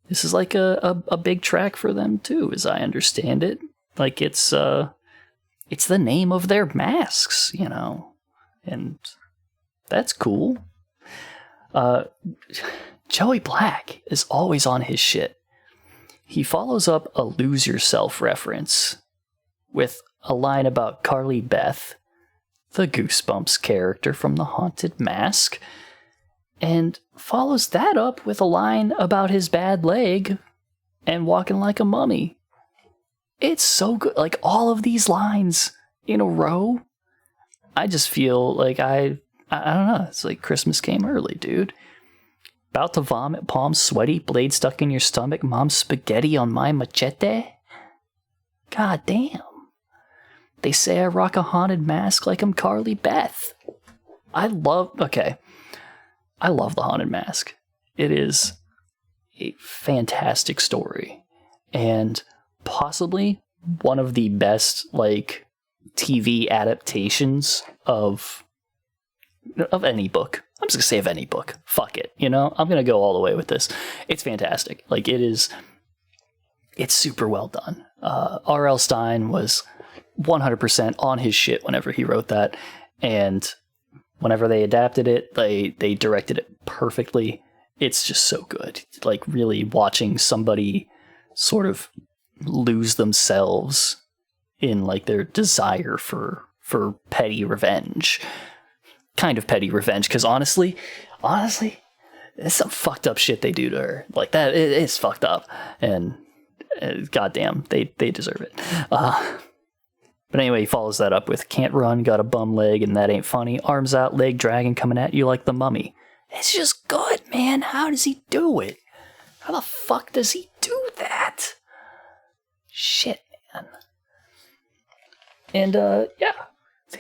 is like a big track for them too, as I understand it. Like it's the name of their masks, and that's cool. Joey Black is always on his shit. He follows up a Lose Yourself reference with a line about Carly Beth, the Goosebumps character from The Haunted Mask, and follows that up with a line about his bad leg and walking like a mummy. It's so good. Like, all of these lines in a row, I just feel like I don't know. It's like Christmas came early, dude. About to vomit, palms sweaty, blade stuck in your stomach, mom's spaghetti on my machete. God damn. They say I rock a haunted mask like I'm Carly Beth. I love The Haunted Mask. It is a fantastic story, and possibly one of the best, like, TV adaptations of any book. I'm just gonna say of any book. Fuck it. I'm gonna go all the way with this. It's fantastic. Like, it's super well done. R.L. Stine was 100% on his shit whenever he wrote that, and whenever they adapted it, they directed it perfectly. It's just so good. Like, really watching somebody sort of lose themselves in, like, their desire for petty revenge. Kind of petty revenge, because honestly, it's some fucked up shit they do to her. Like, that, it's fucked up, and goddamn, they deserve it. But anyway, he follows that up with can't run, got a bum leg, and that ain't funny. Arms out, leg dragging, coming at you like the mummy. It's just good, man. How does he do it? How the fuck does he do that? Shit, man. And, yeah.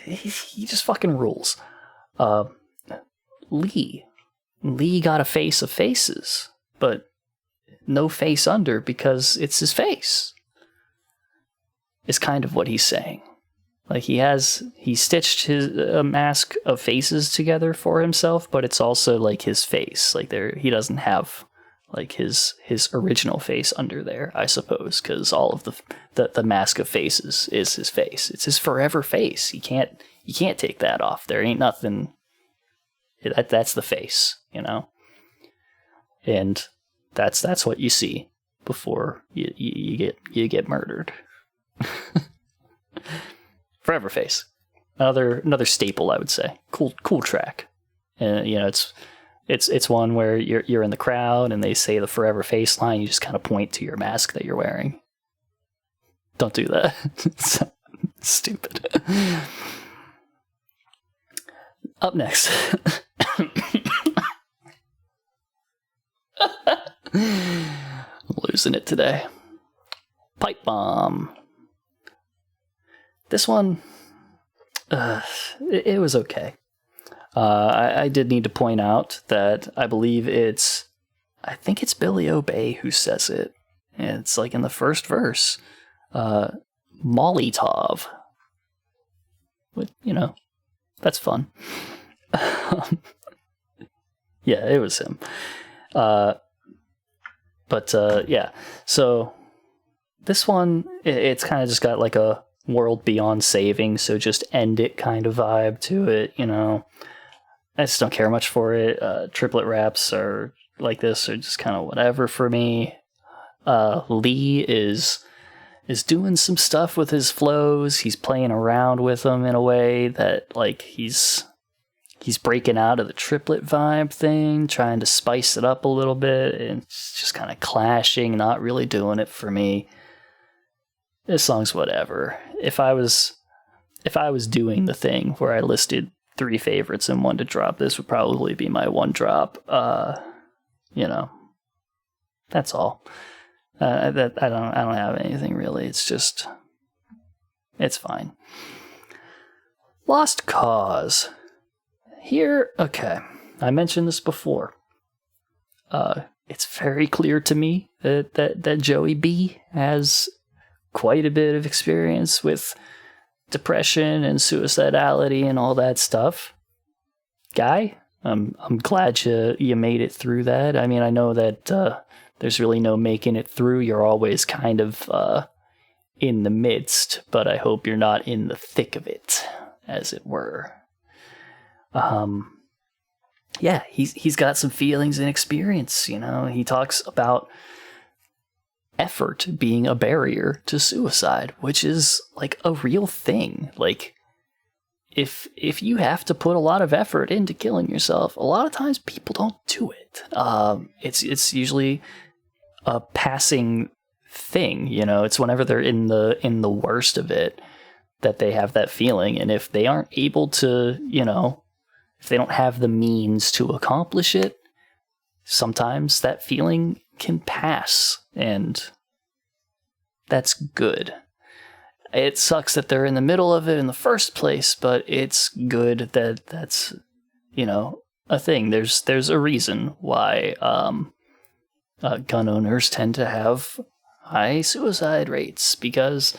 He just fucking rules. Lee got a face of faces but no face under because it's his face. Is kind of what he's saying. Like he stitched a mask of faces together for himself, but it's also like his face. Like he doesn't have like his original face under there, I suppose, because all of the mask of faces is his face. It's his forever face. You can't take that off. There ain't nothing. That's the face, you know. And that's what you see before you get murdered. Forever face, another staple, I would say. Cool track, and you know it's one where you're in the crowd and they say the forever face line. You just kind of point to your mask that you're wearing. Don't do that. It's stupid. Up next. I'm losing it today. Pipe bomb. This one, it was okay. I did need to point out that I think it's Billy Obey who says it. And it's like in the first verse, Mollytov. But, you know, that's fun. Yeah, it was him. Yeah, so this one, it's kind of just got like a world beyond saving, so just end it kind of vibe to it, you know. I just don't care much for it. Triplet raps are like this are just kind of whatever for me. Lee is doing some stuff with his flows. He's playing around with them in a way that like he's breaking out of the triplet vibe thing, trying to spice it up a little bit, and it's just kind of clashing, not really doing it for me. This song's whatever. If I was doing the thing where I listed 3 favorites and 1 to drop, this would probably be my 1 drop. You know, that's all. I don't have anything really. It's just, it's fine. Lost Cause. Here, okay. I mentioned this before. It's very clear to me that Joey B has quite a bit of experience with depression and suicidality and all that stuff. Guy, I'm glad you made it through that. I mean, I know that there's really no making it through. You're always kind of in the midst, but I hope you're not in the thick of it, as it were. Yeah, he's got some feelings and experience, you know. He talks about effort being a barrier to suicide, which is like a real thing. Like if you have to put a lot of effort into killing yourself, a lot of times people don't do it. It's usually a passing thing, you know. It's whenever they're in the worst of it that they have that feeling, and if they aren't able to, you know, if they don't have the means to accomplish it, sometimes that feeling can pass, and that's good. It sucks that they're in the middle of it in the first place, but it's good that that's, you know, a thing. There's a reason why gun owners tend to have high suicide rates, because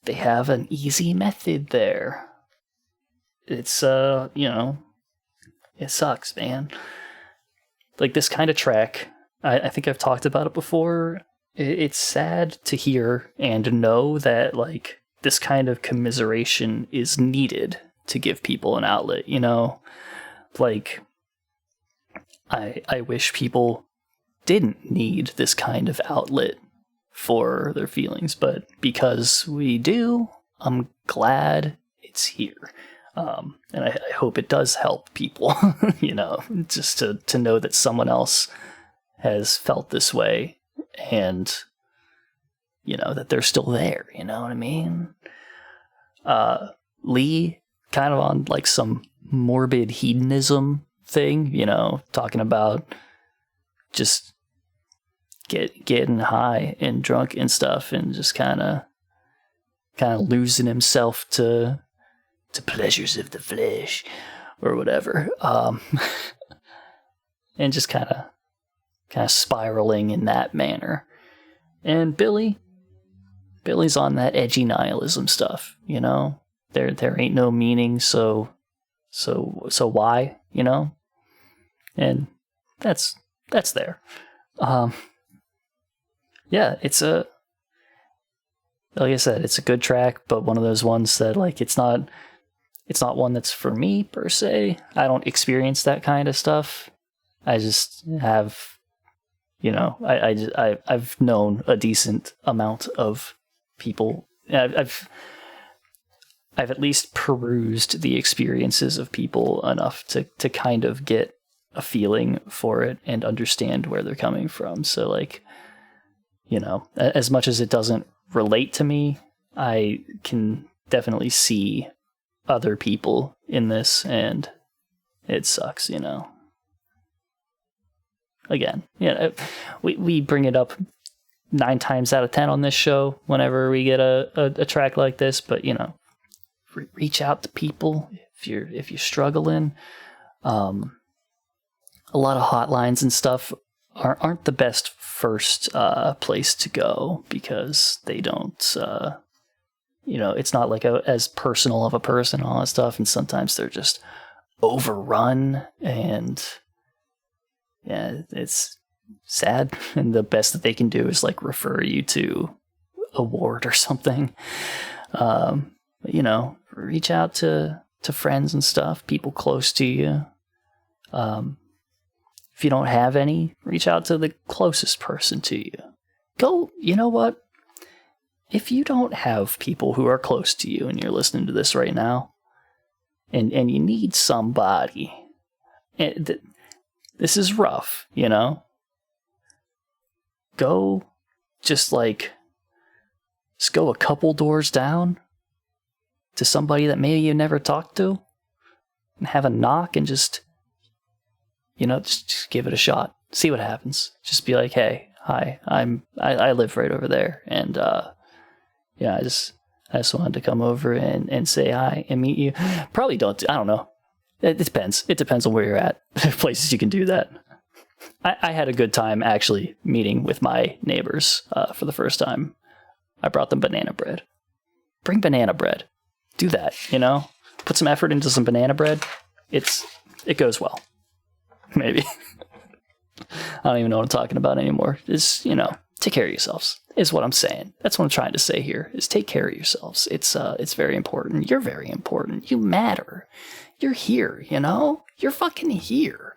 they have an easy method there. It's, you know, it sucks, man. Like this kind of track, I think I've talked about it before. It's sad to hear and know that like this kind of commiseration is needed to give people an outlet, you know? Like, I wish people didn't need this kind of outlet for their feelings, but because we do, I'm glad it's here. And I hope it does help people, you know, just to know that someone else has felt this way, and, you know, that they're still there, you know what I mean? Lee, kind of on like some morbid hedonism thing, you know, talking about just getting high and drunk and stuff, and just kind of losing himself to pleasures of the flesh or whatever, and just kind of kind of spiraling in that manner. And Billy's on that edgy nihilism stuff, you know? There ain't no meaning, so why, you know? And that's there. Yeah, it's like I said, it's a good track, but one of those ones that, like, it's not one that's for me per se. I don't experience that kind of stuff. I just have, you know, I've known a decent amount of people. I've at least perused the experiences of people enough to kind of get a feeling for it and understand where they're coming from. So, like, you know, as much as it doesn't relate to me, I can definitely see other people in this, and it sucks, you know. Again, yeah, we bring it up 9 times out of 10 on this show whenever we get a track like this, but, you know, reach out to people if you're struggling. A lot of hotlines and stuff aren't the best first place to go, because they don't, you know, it's not like as personal of a person and all that stuff, and sometimes they're just overrun, and yeah, it's sad, and the best that they can do is, like, refer you to a ward or something. You know, reach out to friends and stuff, people close to you. If you don't have any, reach out to the closest person to you. Go, you know what? If you don't have people who are close to you and you're listening to this right now, and you need somebody, this is rough, you know? Go go a couple doors down to somebody that maybe you never talked to, and have a knock, and just, you know, just give it a shot. See what happens. Just be like, hey, hi, I live right over there, and yeah, I just wanted to come over and say hi and meet you. Probably don't. I don't know. It depends. It depends on where you're at. There are places you can do that. I had a good time actually meeting with my neighbors for the first time. I brought them banana bread. Bring banana bread. Do that, you know? Put some effort into some banana bread. It goes well. Maybe. I don't even know what I'm talking about anymore. It's, you know, take care of yourselves, is what I'm saying. That's what I'm trying to say here, is take care of yourselves. It's very important. You're very important. You matter. You're here, you know? You're fucking here.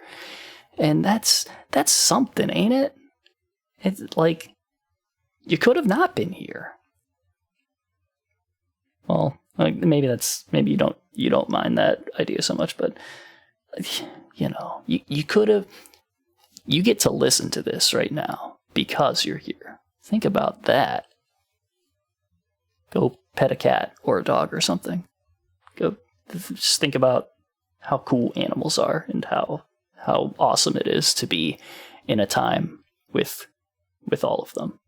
And that's something, ain't it? It's like, you could have not been here. Well, like, maybe you don't mind that idea so much, but, you know, you could have, you get to listen to this right now because you're here. Think about that. Go pet a cat or a dog or something. Go just think about how cool animals are, and how awesome it is to be in a time with all of them.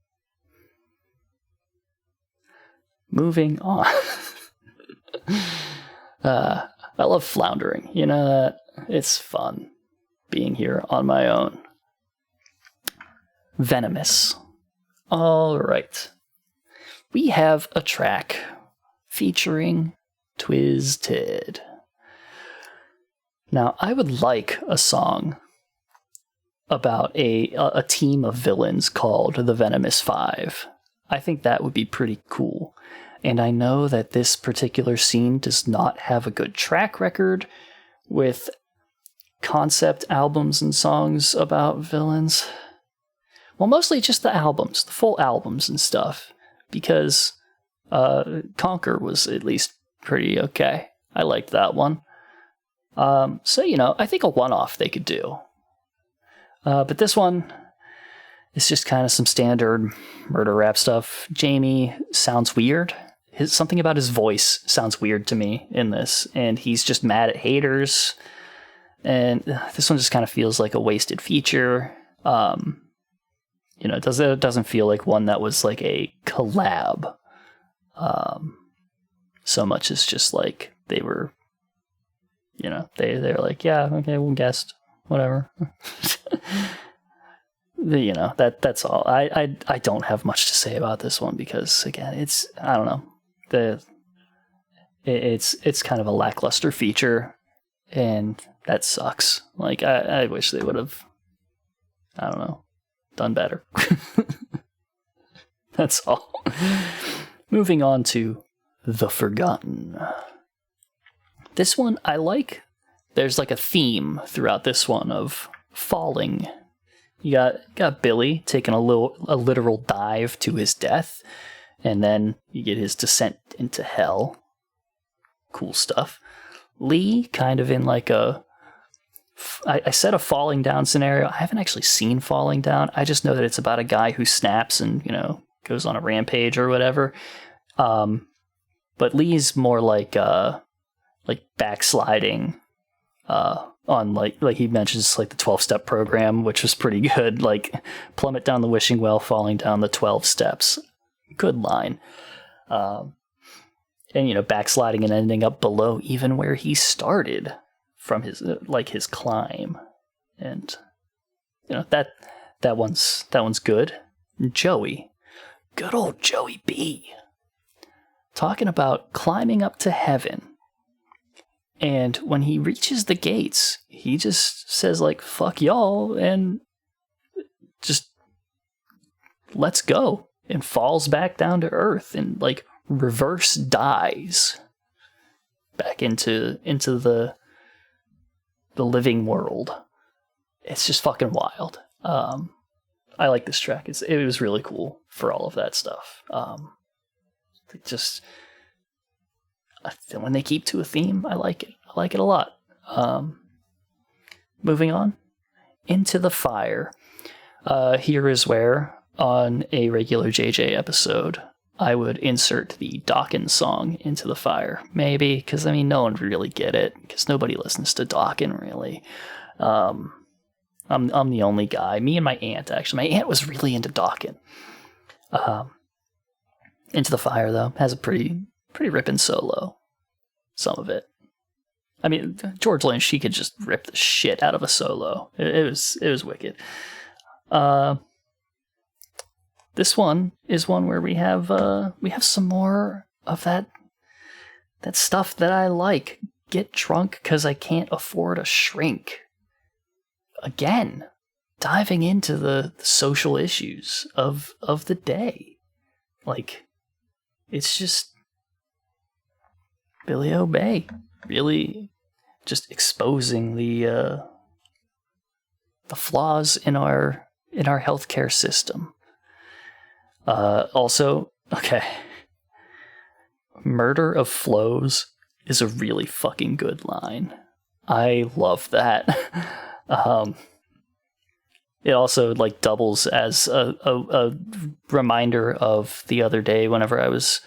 Moving on. I love floundering. You know that? It's fun being here on my own. Venomous. All right. We have a track featuring Twiztid. Now, I would like a song about a team of villains called the Venomous Five. I think that would be pretty cool. And I know that this particular scene does not have a good track record with concept albums and songs about villains. Well, mostly just the albums, the full albums and stuff, because Conquer was at least pretty okay. I liked that one. So, you know, I think a one-off they could do. But this one is just kind of some standard murder rap stuff. Jamie sounds weird. Something about his voice sounds weird to me in this, and he's just mad at haters. And this one just kind of feels like a wasted feature. You know, it doesn't feel like one that was like a collab. So much as just like they were, you know, they're like, yeah, okay, we'll guest, whatever. that's all. I don't have much to say about this one because again, it's, I don't know, it's kind of a lackluster feature, and that sucks. Like I wish they would have, I don't know, done better. That's all. Moving on to The Forgotten. This one I like. There's like a theme throughout this one of falling. You got Billy taking a literal dive to his death, and then you get his descent into hell. Cool stuff. Lee kind of in like I said a falling down scenario. I haven't actually seen Falling Down. I just know that it's about a guy who snaps and, goes on a rampage or whatever. But Lee's more like backsliding on like he mentions like the 12-step program, which was pretty good. Like plummet down the wishing well, falling down the 12 steps. Good line. And backsliding and ending up below even where he started from his climb. And that one's good. Joey. Good old Joey B. Talking about climbing up to heaven. And when he reaches the gates, he just says like, fuck y'all, and just let's go, and falls back down to earth and like reverse dies back into the living world. It's just fucking wild. I like this track. It was really cool for all of that stuff. When they keep to a theme, I like it. I like it a lot. Moving on. Into the Fire. Here is where, on a regular JJ episode, I would insert the Dawkins song, Into the Fire. Maybe, because, no one would really get it, because nobody listens to Dawkins, really. I'm the only guy. Me and my aunt, actually. My aunt was really into Dawkins. Into the Fire, though, has a pretty ripping solo. Some of it. George Lynch, she could just rip the shit out of a solo. It was wicked. This one is one where we have some more of that stuff that I like. Get drunk because I can't afford a shrink. Again, diving into the social issues of the day. Like, it's just Billy Obey really just exposing the flaws in our healthcare system. Also, okay, Murder of Flows is a really fucking good line. I love that. It also like doubles as a reminder of the other day whenever I was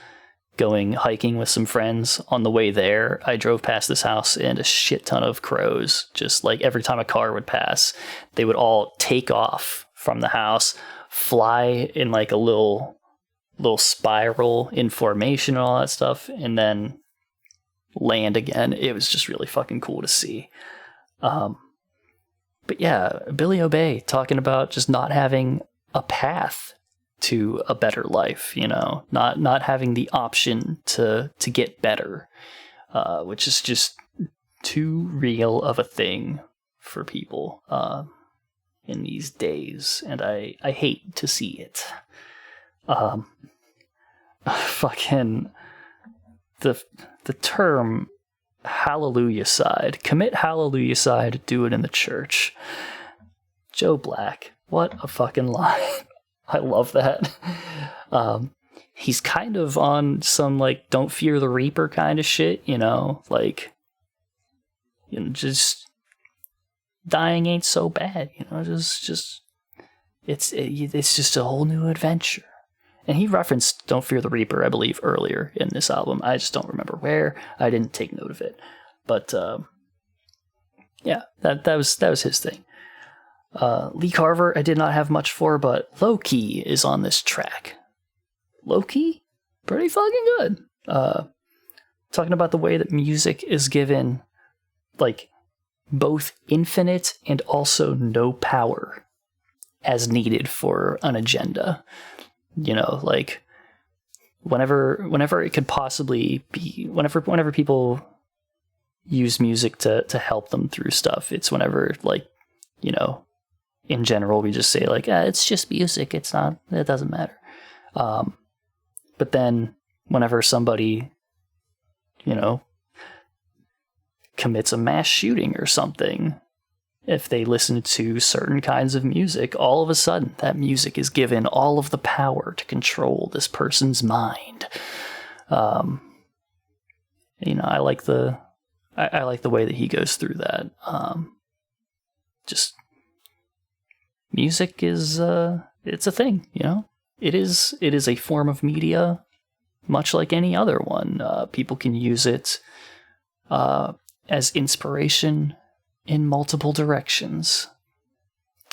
going hiking with some friends. On the way there, I drove past this house and a shit ton of crows, just like every time a car would pass, they would all take off from the house, fly in like a little spiral in formation and all that stuff, and then land again. It was just really fucking cool to see. But yeah, Billy Obey talking about just not having a path to a better life, not having the option to get better, which is just too real of a thing for people in these days, and I hate to see it. Fucking the term hallelujah side. Commit hallelujah side, do it in the church. Joe Black, what a fucking line. I love that. He's kind of on some like don't fear the reaper kind of shit, just dying ain't so bad, just it's just a whole new adventure. And he referenced Don't Fear the Reaper, I believe, earlier in this album. I just don't remember where. I didn't take note of it. But, yeah, that was his thing. Lee Carver, I did not have much for, but Low Key is on this track. Low Key? Pretty fucking good. Talking about the way that music is given, like, both infinite and also no power. as needed for an agenda. You know, like whenever it could possibly be, whenever people use music to help them through stuff, it's whenever, like, you know, in general we just say like, it's just music, it doesn't matter. But then whenever somebody, you know, commits a mass shooting or something, if they listen to certain kinds of music, all of a sudden that music is given all of the power to control this person's mind. You know, I like the way that he goes through that. Just music is it's a thing, you know. It is a form of media, much like any other one. People can use it as inspiration in multiple directions,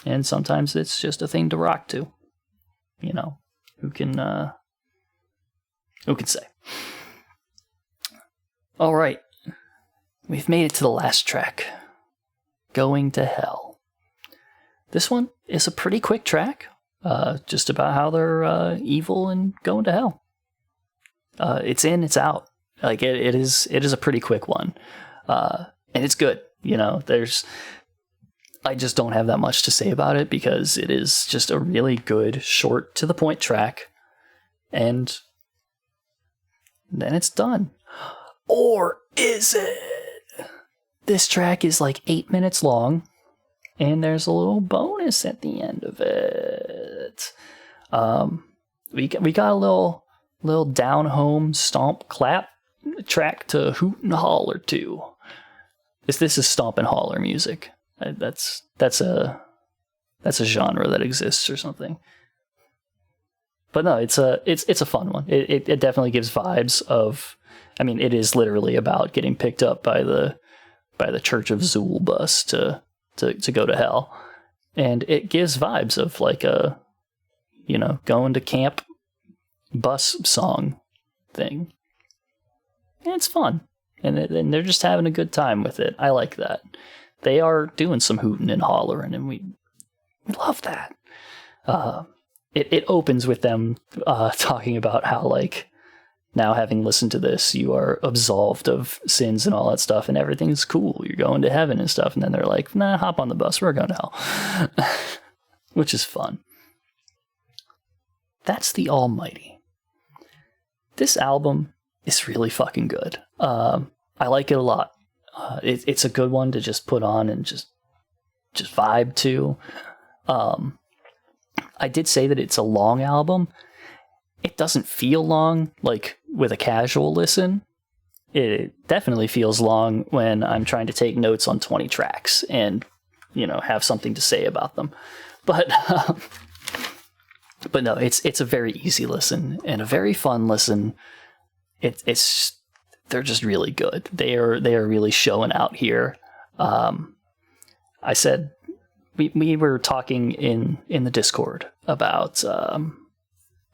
and sometimes it's just a thing to rock to. You know, who can say? All right, we've made it to the last track, "Going to Hell." This one is a pretty quick track, just about how they're evil and going to hell. It's in, it's out. Like it is a pretty quick one, and it's good. You know, I just don't have that much to say about it because it is just a really good, short, to the point track, and then it's done. Or is it? This track is like 8 minutes long, and there's a little bonus at the end of it. We got a little down home stomp clap track to hoot and holler to. This is stomp and holler music. That's a genre that exists or something. But no, it's a fun one. It definitely gives vibes of. I mean, it is literally about getting picked up by the Church of Xul bus to go to hell, and it gives vibes of like a, you know, going to camp bus song thing. And it's fun. And they're just having a good time with it. I like that. They are doing some hooting and hollering, and we love that. It opens with them talking about how, like, now having listened to this, you are absolved of sins and all that stuff, and everything's cool. You're going to heaven and stuff. And then they're like, nah, hop on the bus. We're going to hell. Which is fun. That's the Almighty. This album is really fucking good. I like it a lot. It's a good one to just put on and just vibe to. I did say that it's a long album. It doesn't feel long, like with a casual listen. It definitely feels long when I'm trying to take notes on 20 tracks and, you know, have something to say about them. But no, it's a very easy listen and a very fun listen. They're just really good. They are really showing out here. I said we were talking in the Discord about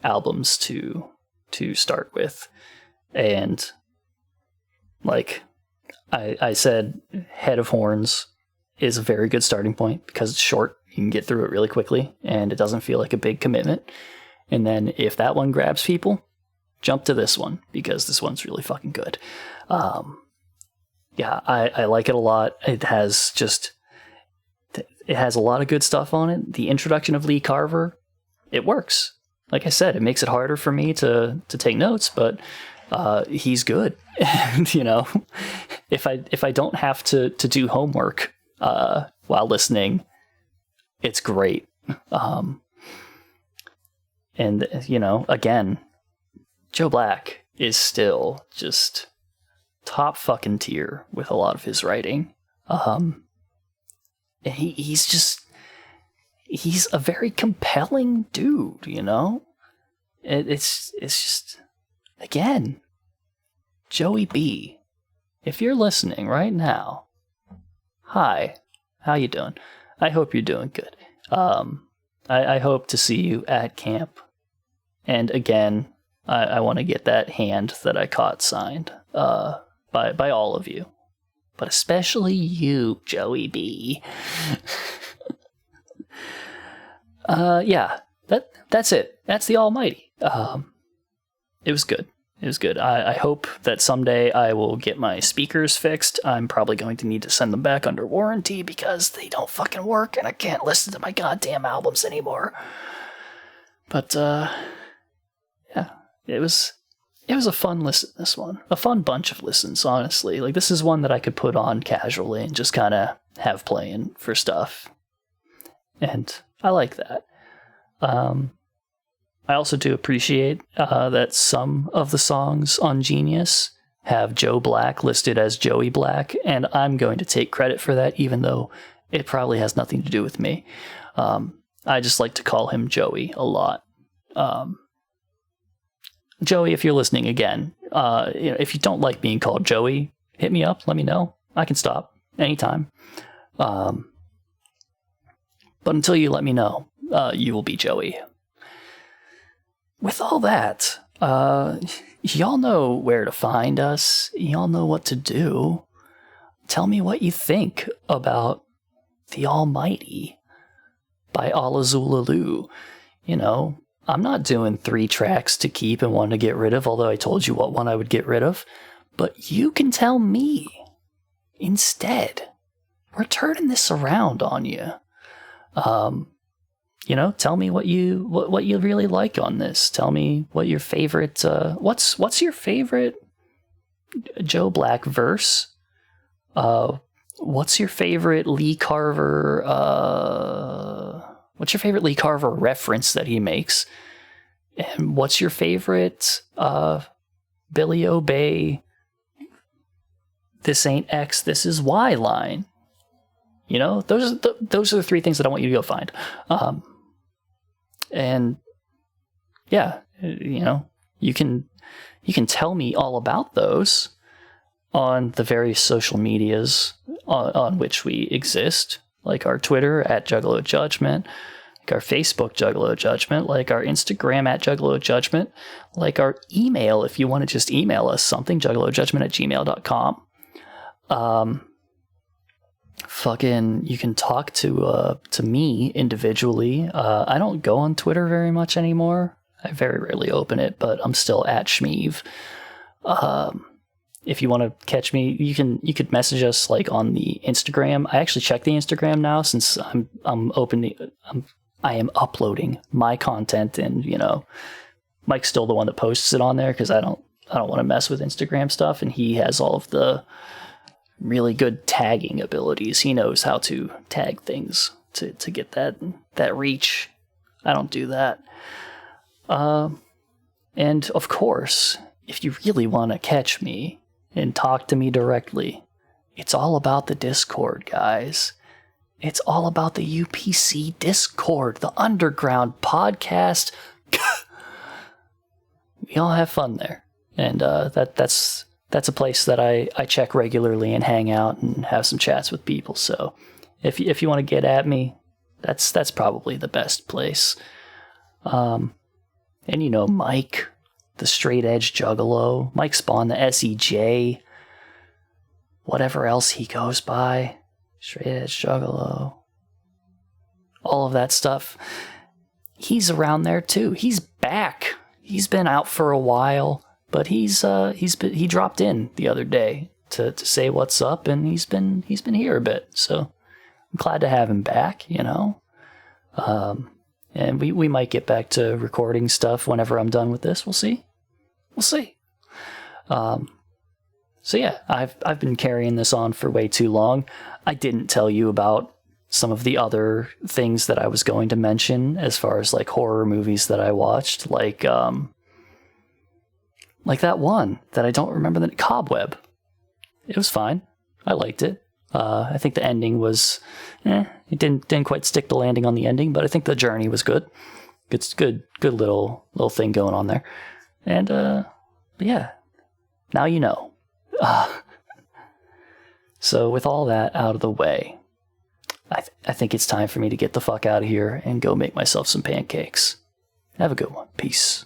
albums to start with, and like I said, Head of Horns is a very good starting point because it's short. You can get through it really quickly, and it doesn't feel like a big commitment. And then if that one grabs people, jump to this one because this one's really fucking good. Yeah, I like it a lot. It has a lot of good stuff on it. The introduction of Lee Carver, it works. Like I said, it makes it harder for me to take notes, but he's good. And, you know, if I don't have to do homework while listening, it's great. And, you know, again, Joe Black is still just top fucking tier with a lot of his writing. And he's a very compelling dude, you know? It's just, again, Joey B, if you're listening right now, hi, how you doing? I hope you're doing good. I hope to see you at camp. And again, I want to get that hand that I caught signed by all of you. But especially you, Joey B. Yeah, that's it. That's the Almighty. It was good. It was good. I hope that someday I will get my speakers fixed. I'm probably going to need to send them back under warranty because they don't fucking work and I can't listen to my goddamn albums anymore. But, yeah, it was a fun listen, this one. A fun bunch of listens, honestly. Like, this is one that I could put on casually and just kind of have playing for stuff. And I like that. I also do appreciate that some of the songs on Genius have Joe Black listed as Joey Black, and I'm going to take credit for that, even though it probably has nothing to do with me. I just like to call him Joey a lot. Joey, if you're listening again, if you don't like being called Joey, hit me up, let me know. I can stop anytime. But until you let me know, you will be Joey. With all that, y'all know where to find us. Y'all know what to do. Tell me what you think about The Almighty by Alla Xul Elu. You know, I'm not doing 3 tracks to keep and 1 to get rid of, although I told you what one I would get rid of. But you can tell me instead. We're turning this around on you. You know, tell me what you really like on this. Tell me what your favorite. What's your favorite Joe Black verse? What's your favorite Lee Carver? What's your favorite Lee Carver reference that he makes? And what's your favorite Billy Obey? This ain't X, this is Y line. You know, those are the 3 things that I want you to go find. And yeah, you know, you can tell me all about those on the various social medias on which we exist, like our Twitter at Juggalo Judgment, like our Facebook Juggalo Judgment, like our Instagram at Juggalo Judgment, like our email if you want to just email us something, juggalojudgment@gmail.com. Fucking, you can talk to me individually. I don't go on Twitter very much anymore. I very rarely open it, but I'm still at Schmeev. If you want to catch me, you could message us like on the Instagram. I actually check the Instagram now since I am uploading my content, and you know, Mike's still the one that posts it on there because I don't want to mess with Instagram stuff, and he has all of the really good tagging abilities. He knows how to tag things to get that reach. I don't do that. And of course, if you really want to catch me and talk to me directly, it's all about the Discord, guys. It's all about the UPC Discord, the underground podcast. We all have fun there. And that's a place that I check regularly and hang out and have some chats with people. So if you want to get at me, that's probably the best place. And you know, Mike, the straight edge Juggalo, Mike Spawn, the SEJ, whatever else he goes by, straight edge Juggalo, all of that stuff. He's around there too. He's back. He's been out for a while. But he dropped in the other day to say what's up, and he's been here a bit. So I'm glad to have him back, you know. And we might get back to recording stuff whenever I'm done with this. We'll see. So yeah, I've been carrying this on for way too long. I didn't tell you about some of the other things that I was going to mention as far as like horror movies that I watched, like that one that I don't remember, the Cobweb. It was fine. I liked it. I think the ending was, it didn't quite stick the landing on the ending, but I think the journey was good. It's good little thing going on there. And, yeah, now you know. So with all that out of the way, I think it's time for me to get the fuck out of here and go make myself some pancakes. Have a good one. Peace.